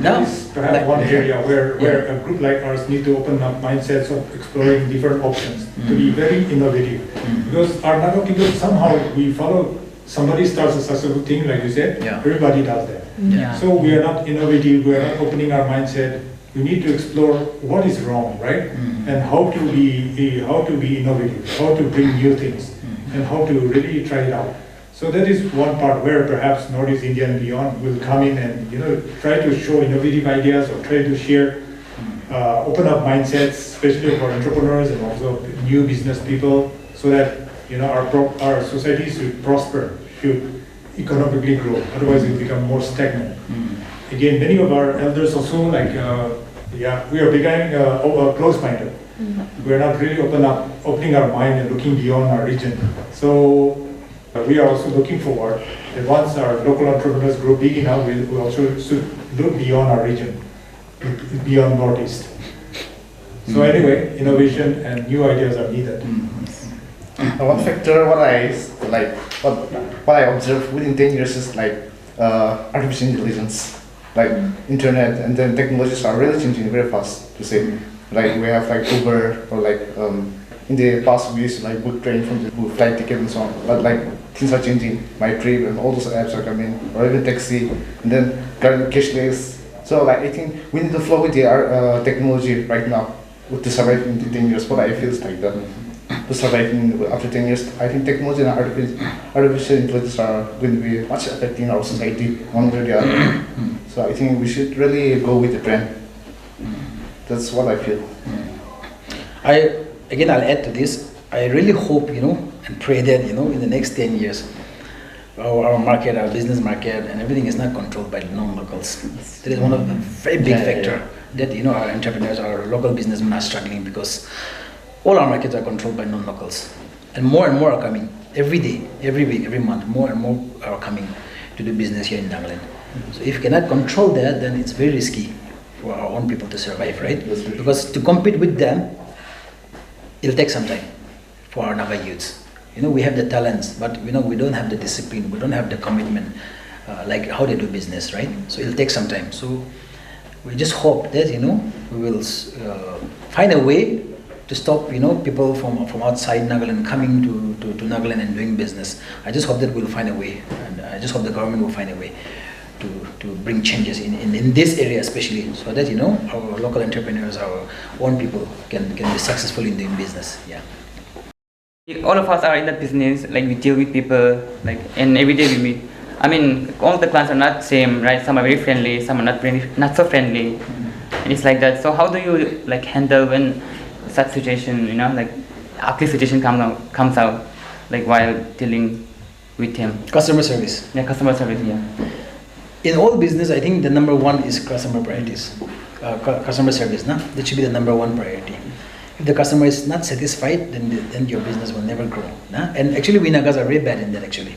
Now, perhaps one area where a group like ours need to open up mindsets of exploring different options, to be very innovative. Because our Naga people, somehow we follow, somebody starts a successful thing, like you said, everybody does that. So we are not innovative, we are not opening our mindset. We need to explore what is wrong, right? And how to be innovative, how to bring new things, and how to really try it out. So that is one part where perhaps Northeast India and beyond will come in and try to show innovative ideas or try to share, open up mindsets, especially for entrepreneurs and also new business people, so that our society should prosper, should economically grow. Otherwise, it will become more stagnant. Again, many of our elders also we are becoming close-minded. We are not really opening our mind and looking beyond our region. So we are also looking forward that once our local entrepreneurs grow big enough, we also should look beyond our region, beyond Northeast. So anyway, innovation and new ideas are needed. One factor, what I observe within 10 years is artificial intelligence, internet, and then technologies are really changing very fast. To say, we have Uber, or in the past we used to book train from the book flight ticket and so on. But things are changing. My trip and all those apps are coming, or even taxi, and then cashless. So I think we need to flow with the technology right now to survive in 10 years. What I feel is like that. To survive after 10 years, I think technology and artificial intelligence are going to be much affecting our society one way or the other. So I think we should really go with the trend. That's what I feel. I'll add to this. I really hope, and pray that, in the next 10 years, our market, our business market, and everything is not controlled by non-locals. That is one of the very big factor that, our entrepreneurs, our local businessmen are struggling, because all our markets are controlled by non-locals. And more are coming. Every day, every week, every month, more and more are coming to do business here in Nagaland. So if you cannot control that, then it's very risky for our own people to survive, right? Because to compete with them, it'll take some time for our Naga youths. We have the talents, but we don't have the discipline, we don't have the commitment, like how they do business, right? So it'll take some time. So we just hope that, we will find a way to stop, people from outside Nagaland coming to Nagaland and doing business. I just hope that we'll find a way, and I just hope the government will find a way to bring changes in this area especially, so that our local entrepreneurs, our own people can be successful in doing business. All of us are in that business, we deal with people, and every day we meet. I mean, all the clients are not same, right? Some are very friendly, some are not so friendly, and it's like that. So how do you handle when such situation, ugly situation comes out, while dealing with him? Customer service. Yeah, customer service. Yeah. In all business, I think the number one is customer priorities, customer service. That should be the number one priority. If the customer is not satisfied, then your business will never grow. Nah? And actually, we Nagas are very bad in that actually.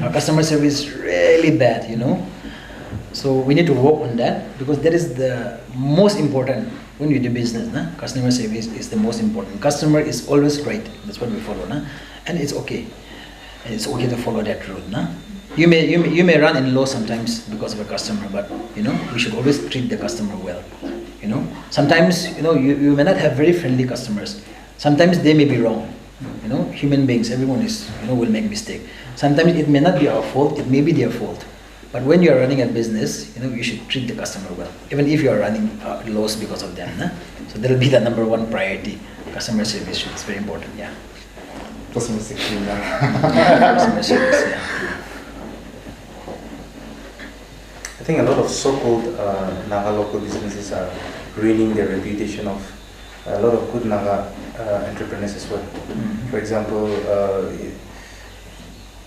Our customer service is really bad, you know. So we need to work on that, because that is the most important when you do business. Nah? Customer service is the most important. Customer is always right. That's what we follow. Nah? And it's okay. And it's okay to follow that rule. Nah? You may run in low sometimes because of a customer, but you know, we should always treat the customer well. You know, sometimes you may not have very friendly customers. Sometimes they may be wrong. You know, human beings, everyone is will make mistake. Sometimes it may not be our fault. It may be their fault. But when you are running a business, you should treat the customer well, even if you are running loss because of them. Nah? So that will be the number one priority. Customer service is very important. Yeah. Customer service. Customer service. Yeah. I think a lot of so-called Naga local businesses are ruining the reputation of a lot of good Naga entrepreneurs as well. For example,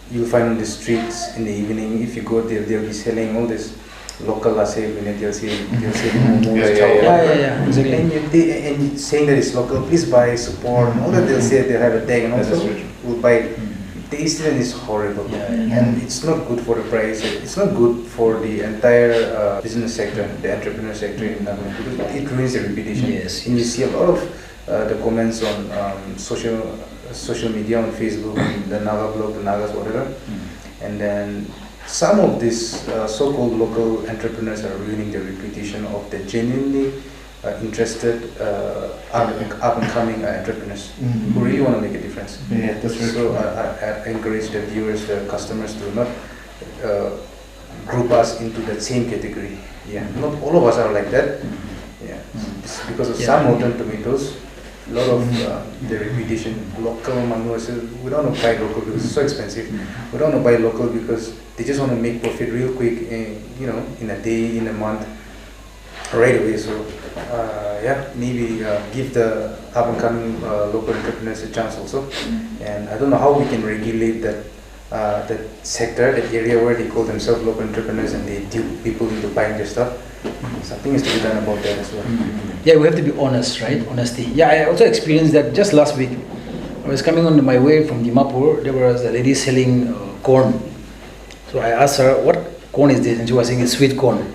you'll find on the streets in the evening, if you go there, they'll be selling all this local lassi, they'll say exactly. And saying that it's local, please buy, support, and all that they'll say, they'll have a tag, and also we'll buy. The incident is horrible, and it's not good for the price. It's not good for the entire business sector, the entrepreneur sector in Nagaland, because it ruins the reputation. Yes, and you see a lot of the comments on social media, on Facebook, on the Naga blog, the Nagas, whatever, and then some of these so-called local entrepreneurs are ruining the reputation of the genuinely interested up-and-coming entrepreneurs who really want to make a difference. Yeah, that's right. So I encourage the viewers, the customers to not group us into that same category. Yeah, not all of us are like that. Yeah, it's because of some modern tomatoes, a lot of the reputation, local mango, we don't want to buy local because it's so expensive. We don't want to buy local because they just want to make profit real quick, in a day, in a month, right away. So maybe give the up-and-coming local entrepreneurs a chance also. And I don't know how we can regulate that sector, that area where they call themselves local entrepreneurs and they dupe people into buying their stuff. Something is to be done about that as well. Yeah, we have to be honest, right? Honesty. Yeah, I also experienced that just last week. I was coming on my way from Dimapur. There was a lady selling corn. So I asked her, what corn is this? And she was saying it's sweet corn.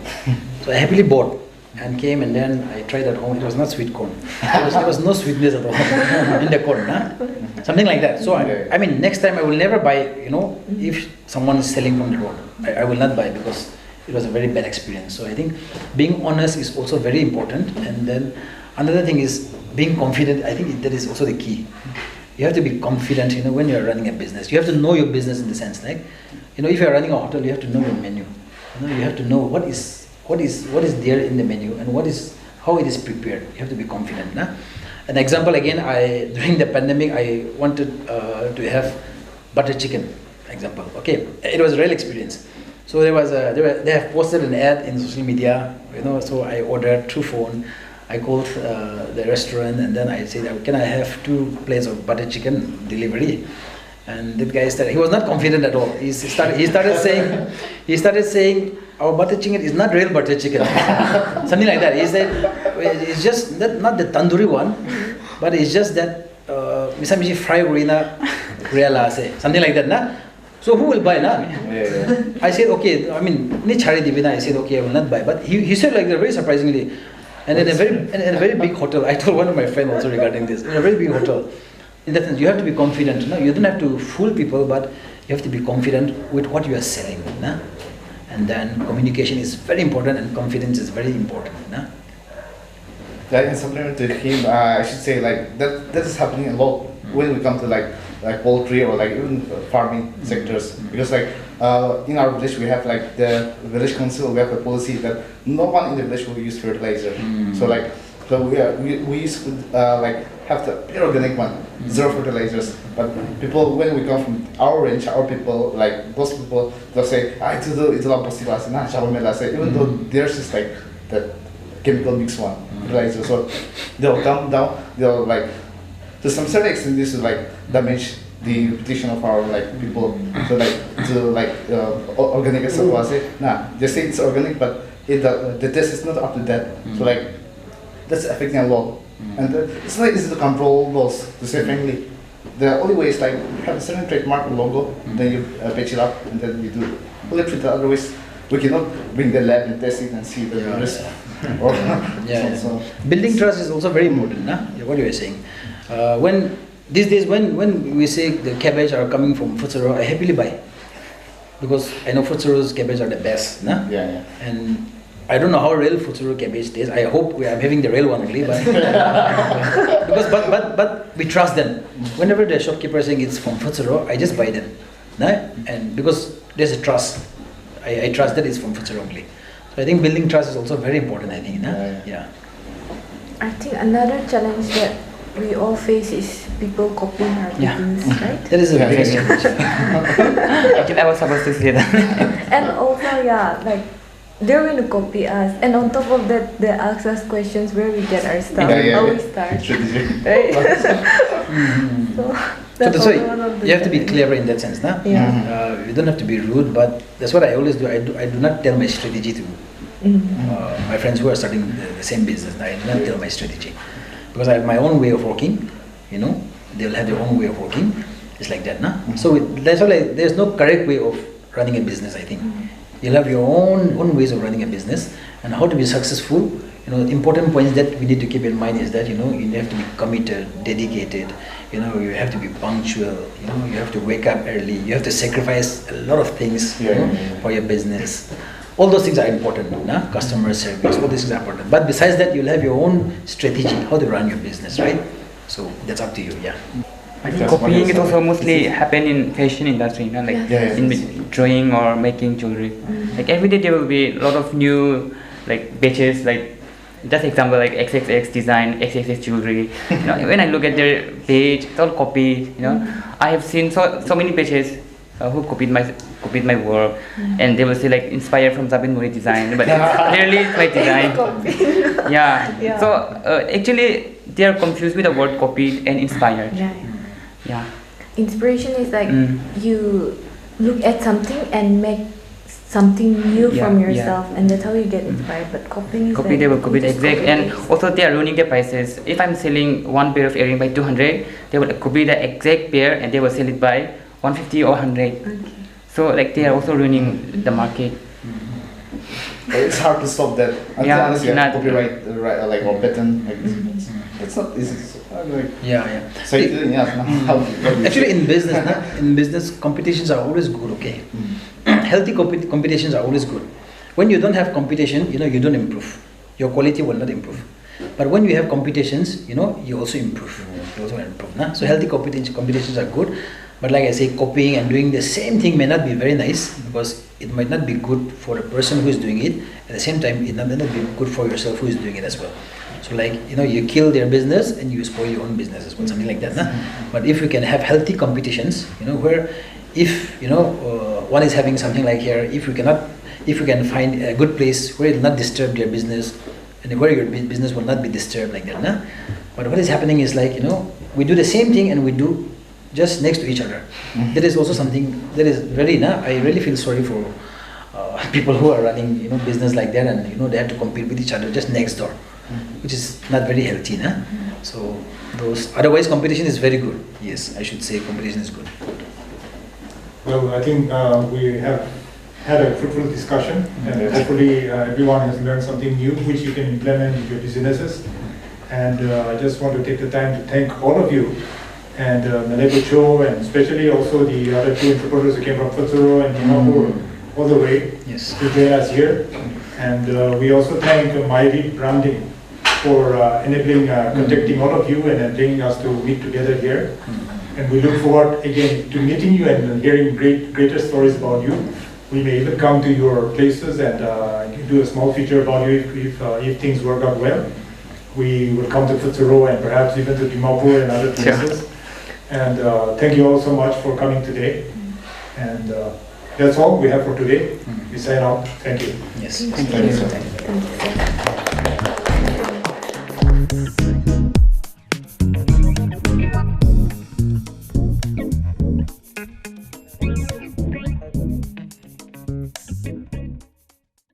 So I happily bought and came, and then I tried at home. It was not sweet corn. There was no sweetness at all in the corn. Huh? Something like that. So I mean, next time I will never buy, if someone is selling from the road. I will not buy because it was a very bad experience. So I think being honest is also very important. And then another thing is being confident. I think that is also the key. You have to be confident, when you are running a business. You have to know your business in the sense, like, if you are running a hotel, you have to know your menu. You have to know what is there in the menu and how it is prepared. You have to be confident. Nah? An example again, during the pandemic, I wanted to have butter chicken. Example, okay, it was a real experience. So they have posted an ad in social media, So I ordered through phone. I called the restaurant and then I said, "Can I have 2 plates of butter chicken delivery?" And that guy he was not confident at all. He started saying, "Our butter chicken is not real butter chicken," something like that. He said, "It's just not the tandoori one, but it's just that misalnya fry urina reala say something like that, nah." So who will buy, nah? I said, "Okay, I mean, ni chari divina." I said, "Okay, I will not buy." But he said like that very surprisingly, and in a very big hotel. I told one of my friends also regarding this. In a very big hotel. In that sense, you have to be confident. No? You don't have to fool people, but you have to be confident with what you are selling. No? And then communication is very important, and confidence is very important. No? Yeah, in supplement to him, I should say that is happening a lot when we come to like poultry or even farming sectors, because in our village we have the village council, we have a policy that no one in the village will use fertilizer. So we used to have the pure organic one, zero fertilizers. But people, when we come from our range, our people, those people, they'll say, itulah pasti lah, even though theirs is the chemical mixed one, fertilizer. So they'll come down, they'll to some certain extent this will damage the reputation of our people. So organic as well, they say it's organic, but the test is not up to that. So that's affecting a lot. And it's not easy to control those, to say frankly. The only way is like have a certain trademark or logo, then you patch it up, and then you do electric. Otherwise, we cannot bring the lab and test it and see the risk. So building trust is also very important. Nah? What you are saying. When these days, when we say the cabbage are coming from Pfutsero, I happily buy, because I know Pfutsero's cabbage are the best. Nah? And I don't know how real Pfutsero cabbage tastes. I hope I'm having the real one only, but but we trust them. Whenever the shopkeeper is saying it's from Pfutsero, I just buy them, nah? And because there's a trust, I trust that it's from Pfutsero only. So I think building trust is also very important. I think, nah? I think another challenge that we all face is people copying our business, right? That is a big challenge. Actually, I was supposed to say that. And also, like, they're going to copy us, and on top of that, they ask us questions where we get our stuff, how we start, right? So that's why you have to be clever in that sense, nah? You don't have to be rude, but that's what I always do. I do not tell my strategy to my friends who are starting the same business. I do not tell my strategy, because I have my own way of working. They will have their own way of working. It's like that, nah? So that's why there's no correct way of running a business. I think. You'll have your own ways of running a business, and how to be successful. Important points that we need to keep in mind is that you have to be committed, dedicated. You have to be punctual. You have to wake up early. You have to sacrifice a lot of things for your business. All those things are important. Nah? Customer service, all these things are important. But besides that, you'll have your own strategy how to run your business, right? So that's up to you. I think copying is also mostly happen in fashion industry, in drawing or making jewelry. Like every day there will be a lot of new batches, like just example like XXX design, XXX jewelry. When I look at their page, it's all copied. I have seen so many pages who copied my work, and they will say like inspired from Zabin Muri design, but clearly it's my design. So actually they are confused with the word copied and inspired. Inspiration is like you look at something and make something new from yourself, and that's how you get inspired. But copying is they will copy the exact, and also they are ruining their prices. If I'm selling one pair of earring by 200, they will copy the exact pair and they will sell it by 150 or 100. So they are also ruining the market. It's hard to stop that unless you have copyright or patent. It's not easy. So actually, in business, competitions are always good. Okay, healthy competitions are always good. When you don't have competition, you don't improve. Your quality will not improve. But when you have competitions, you also improve. Nah? So healthy competitions are good. But like I say, copying and doing the same thing may not be very nice, because it might not be good for the person who is doing it. At the same time, it may not be good for yourself who is doing it as well. So you kill their business and you spoil your own business as well, something like that. Nah? But if you can have healthy competitions, where if one is having something like here, if you can find a good place where it will not disturb their business, and where your business will not be disturbed like that. Nah? But what is happening is we do the same thing and we do just next to each other. That is also something that is very, I really feel sorry for people who are running business like that, and they have to compete with each other just next door, which is not very healthy. So otherwise competition is very good. Yes, I should say competition is good. Well, I think we have had a fruitful discussion, and hopefully everyone has learned something new which you can implement in your businesses. And I just want to take the time to thank all of you, and Mele Pucho, and especially also the other two entrepreneurs who came from Pfutsero and Dimapur all the way to join us here. And we also thank NEIB Branding for enabling, contacting all of you and bringing us to meet together here. And we look forward again to meeting you and hearing greater stories about you. We may even come to your places and do a small feature about you if things work out well. We will come to Pfutsero and perhaps even to Dimapur and other places. And thank you all so much for coming today. And that's all we have for today. We sign out. Thank you. Yes. Thank you. Thank you.